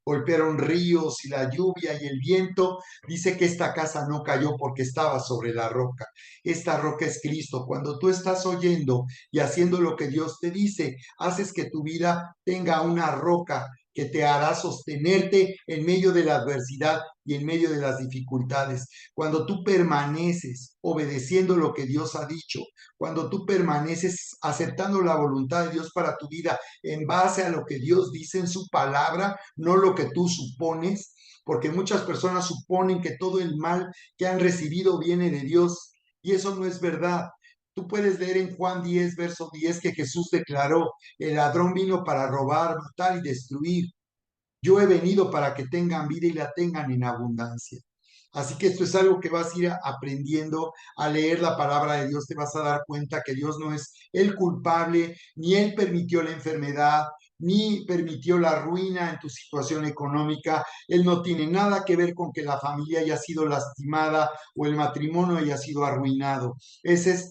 golpearon ríos y la lluvia y el viento, dice que esta casa no cayó porque estaba sobre la roca. Esta roca es Cristo. Cuando tú estás oyendo y haciendo lo que Dios te dice, haces que tu vida tenga una roca que te hará sostenerte en medio de la adversidad y en medio de las dificultades. Cuando tú permaneces obedeciendo lo que Dios ha dicho, cuando tú permaneces aceptando la voluntad de Dios para tu vida en base a lo que Dios dice en su palabra, no lo que tú supones, porque muchas personas suponen que todo el mal que han recibido viene de Dios y eso no es verdad. Tú puedes leer en Juan 10, verso 10, que Jesús declaró, el ladrón vino para robar, matar y destruir. Yo he venido para que tengan vida y la tengan en abundancia. Así que esto es algo que vas a ir aprendiendo a leer la palabra de Dios. Te vas a dar cuenta que Dios no es el culpable, ni Él permitió la enfermedad, ni permitió la ruina en tu situación económica. Él no tiene nada que ver con que la familia haya sido lastimada o el matrimonio haya sido arruinado. Ese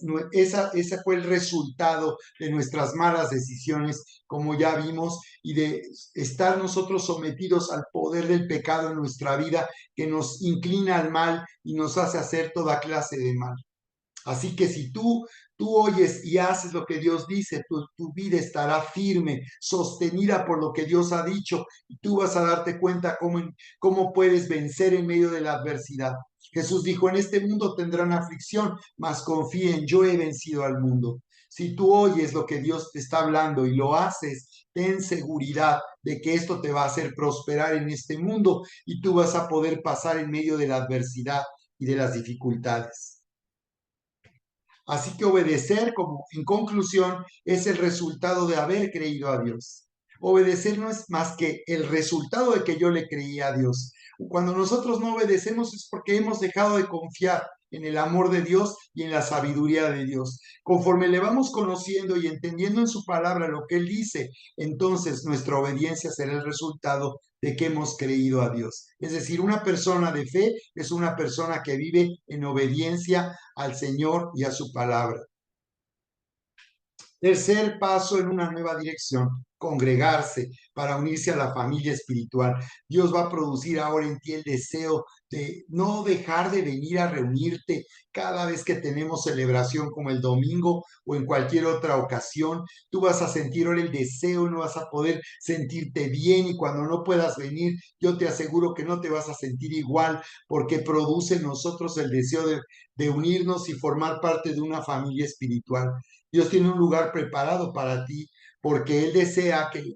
fue el resultado de nuestras malas decisiones, como ya vimos, y de estar nosotros sometidos al poder del pecado en nuestra vida que nos inclina al mal y nos hace hacer toda clase de mal. Así que si tú oyes y haces lo que Dios dice, tu vida estará firme, sostenida por lo que Dios ha dicho, y tú vas a darte cuenta cómo puedes vencer en medio de la adversidad. Jesús dijo, en este mundo tendrán aflicción, mas confíen, yo he vencido al mundo. Si tú oyes lo que Dios te está hablando y lo haces, ten seguridad de que esto te va a hacer prosperar en este mundo y tú vas a poder pasar en medio de la adversidad y de las dificultades. Así que obedecer, como en conclusión, es el resultado de haber creído a Dios. Obedecer no es más que el resultado de que yo le creí a Dios. Cuando nosotros no obedecemos es porque hemos dejado de confiar en el amor de Dios y en la sabiduría de Dios. Conforme le vamos conociendo y entendiendo en su palabra lo que Él dice, entonces nuestra obediencia será el resultado de que hemos creído a Dios. Es decir, una persona de fe es una persona que vive en obediencia al Señor y a su palabra. Tercer paso en una nueva dirección, congregarse para unirse a la familia espiritual. Dios va a producir ahora en ti el deseo de no dejar de venir a reunirte cada vez que tenemos celebración como el domingo o en cualquier otra ocasión. Tú vas a sentir ahora el deseo, no vas a poder sentirte bien y cuando no puedas venir, yo te aseguro que no te vas a sentir igual porque produce en nosotros el deseo de unirnos y formar parte de una familia espiritual. Dios tiene un lugar preparado para ti porque Él desea que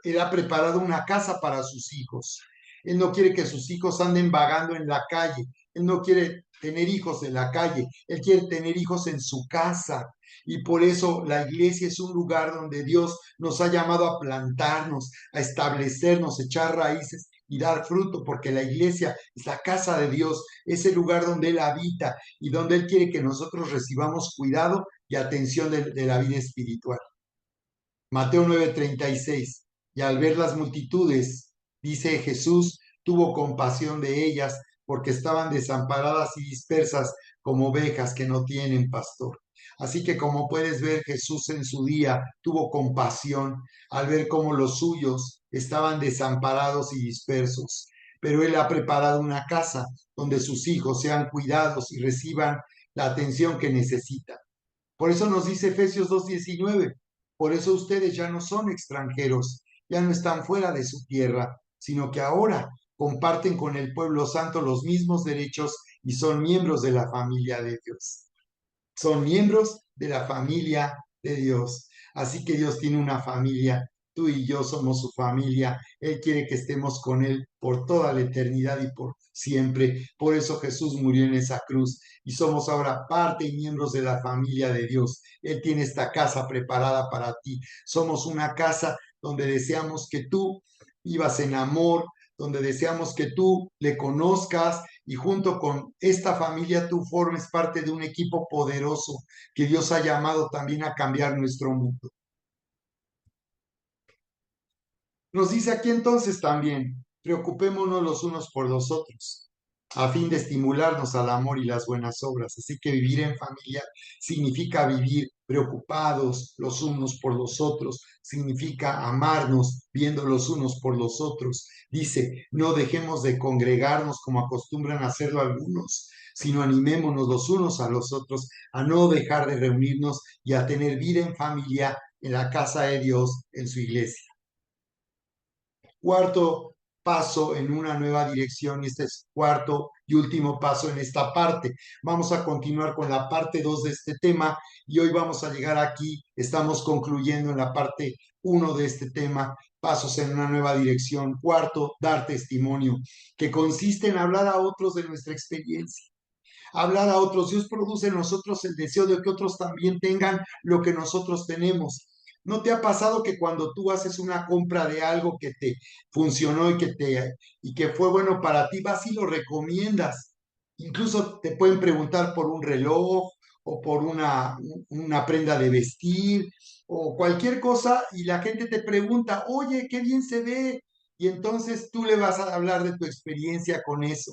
Él ha preparado una casa para sus hijos. Él no quiere que sus hijos anden vagando en la calle. Él no quiere tener hijos en la calle. Él quiere tener hijos en su casa. Y por eso la iglesia es un lugar donde Dios nos ha llamado a plantarnos, a establecernos, echar raíces y dar fruto, porque la iglesia es la casa de Dios, es el lugar donde Él habita y donde Él quiere que nosotros recibamos cuidado y atención de la vida espiritual. Mateo 9:36. Y al ver las multitudes, dice Jesús, tuvo compasión de ellas porque estaban desamparadas y dispersas como ovejas que no tienen pastor. Así que como puedes ver, Jesús en su día tuvo compasión al ver cómo los suyos estaban desamparados y dispersos. Pero Él ha preparado una casa donde sus hijos sean cuidados y reciban la atención que necesitan. Por eso nos dice Efesios 2:19, por eso ustedes ya no son extranjeros, ya no están fuera de su tierra, sino que ahora comparten con el pueblo santo los mismos derechos y son miembros de la familia de Dios. Son miembros de la familia de Dios. Así que Dios tiene una familia. Tú y yo somos su familia. Él quiere que estemos con Él por toda la eternidad y por siempre. Por eso Jesús murió en esa cruz y somos ahora parte y miembros de la familia de Dios. Él tiene esta casa preparada para ti. Somos una casa donde deseamos que tú vivas en amor, donde deseamos que tú le conozcas y junto con esta familia tú formes parte de un equipo poderoso que Dios ha llamado también a cambiar nuestro mundo. Nos dice aquí entonces también, preocupémonos los unos por los otros, a fin de estimularnos al amor y las buenas obras. Así que vivir en familia significa vivir preocupados los unos por los otros, significa amarnos viendo los unos por los otros. Dice, no dejemos de congregarnos como acostumbran a hacerlo algunos, sino animémonos los unos a los otros a no dejar de reunirnos y a tener vida en familia en la casa de Dios, en su iglesia. cuarto paso en una nueva dirección y este es cuarto y último paso en esta parte. Vamos a continuar con la parte 2 de este tema y hoy vamos a llegar aquí, estamos concluyendo en la parte uno de este tema, pasos en una nueva dirección. Cuarto, dar testimonio, que consiste en hablar a otros de nuestra experiencia, hablar a otros. Dios produce en nosotros el deseo de que otros también tengan lo que nosotros tenemos. ¿No te ha pasado que cuando tú haces una compra de algo que te funcionó y que fue bueno para ti, vas y lo recomiendas? Incluso te pueden preguntar por un reloj o por una prenda de vestir o cualquier cosa y la gente te pregunta, oye, qué bien se ve. Y entonces tú le vas a hablar de tu experiencia con eso.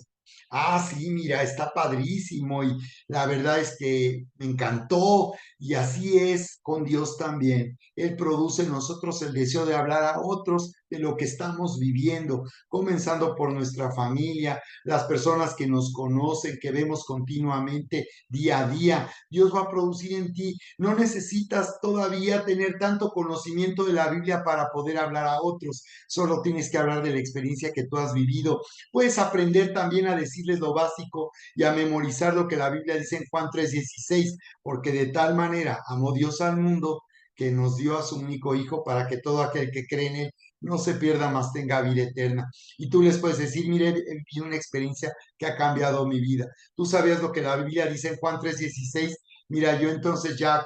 Ah, sí, mira, está padrísimo y la verdad es que me encantó y así es con Dios también. Él produce en nosotros el deseo de hablar a otros de lo que estamos viviendo, comenzando por nuestra familia, las personas que nos conocen, que vemos continuamente día a día. Dios va a producir en ti. No necesitas todavía tener tanto conocimiento de la Biblia para poder hablar a otros. Solo tienes que hablar de la experiencia que tú has vivido. Puedes aprender también a decirles lo básico y a memorizar lo que la Biblia dice en Juan 3:16, porque de tal manera amó Dios al mundo que nos dio a su único Hijo para que todo aquel que cree en Él no se pierda, más tenga vida eterna. Y tú les puedes decir, mire, he vivido una experiencia que ha cambiado mi vida. Tú sabías lo que la Biblia dice en Juan 3:16. Mira, yo entonces ya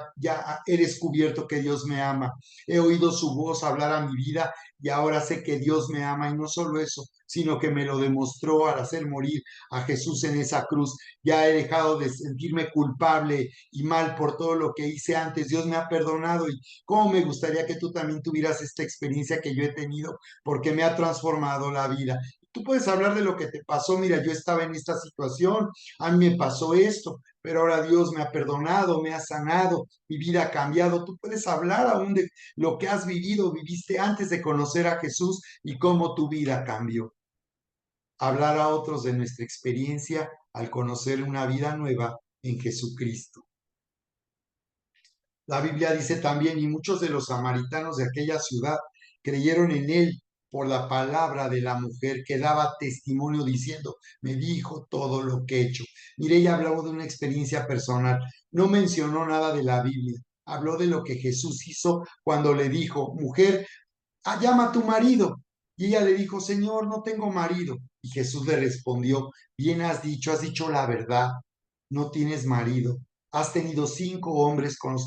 he descubierto que Dios me ama. He oído su voz hablar a mi vida y ahora sé que Dios me ama y no solo eso, sino que me lo demostró al hacer morir a Jesús en esa cruz. Ya he dejado de sentirme culpable y mal por todo lo que hice antes. Dios me ha perdonado y cómo me gustaría que tú también tuvieras esta experiencia que yo he tenido porque me ha transformado la vida. Tú puedes hablar de lo que te pasó. Mira, yo estaba en esta situación, a mí me pasó esto, pero ahora Dios me ha perdonado, me ha sanado, mi vida ha cambiado. Tú puedes hablar aún de lo que has vivido, viviste antes de conocer a Jesús y cómo tu vida cambió. Hablar a otros de nuestra experiencia al conocer una vida nueva en Jesucristo. La Biblia dice también, y muchos de los samaritanos de aquella ciudad creyeron en él por la palabra de la mujer que daba testimonio diciendo, me dijo todo lo que he hecho. Mire, ella habló de una experiencia personal, no mencionó nada de la Biblia, habló de lo que Jesús hizo cuando le dijo, mujer, llama a tu marido. Y ella le dijo, Señor, no tengo marido. Y Jesús le respondió, bien has dicho la verdad, no tienes marido. Has tenido 5 hombres con los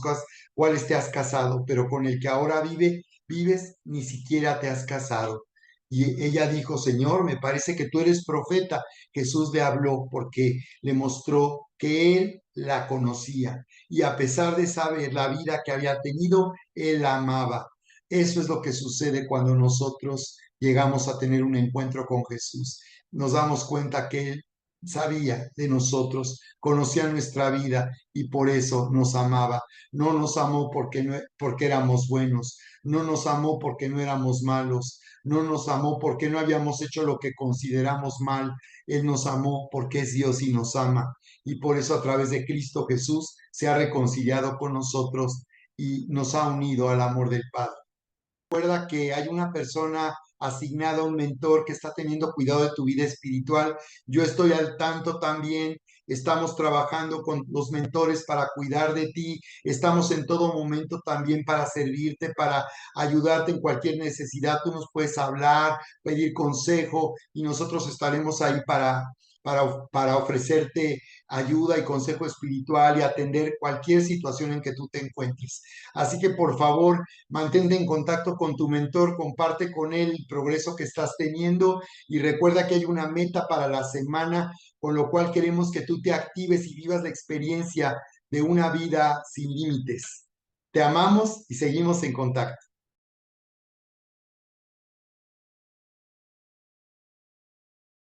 cuales te has casado, pero con el que ahora vives, ni siquiera te has casado. Y ella dijo, Señor, me parece que tú eres profeta. Jesús le habló porque le mostró que él la conocía. Y a pesar de saber la vida que había tenido, él la amaba. Eso es lo que sucede cuando nosotros llegamos a tener un encuentro con Jesús. Nos damos cuenta que Él sabía de nosotros, conocía nuestra vida y por eso nos amaba. No nos amó porque éramos buenos, no nos amó porque no éramos malos, no nos amó porque no habíamos hecho lo que consideramos mal. Él nos amó porque es Dios y nos ama. Y por eso a través de Cristo Jesús se ha reconciliado con nosotros y nos ha unido al amor del Padre. Recuerda que hay una persona asignada a un mentor que está teniendo cuidado de tu vida espiritual. Yo estoy al tanto también. Estamos trabajando con los mentores para cuidar de ti. Estamos en todo momento también para servirte, para ayudarte en cualquier necesidad. Tú nos puedes hablar, pedir consejo y nosotros estaremos ahí para ofrecerte ayuda y consejo espiritual y atender cualquier situación en que tú te encuentres. Así que por favor, mantente en contacto con tu mentor, comparte con él el progreso que estás teniendo y recuerda que hay una meta para la semana, con lo cual queremos que tú te actives y vivas la experiencia de una vida sin límites. Te amamos y seguimos en contacto.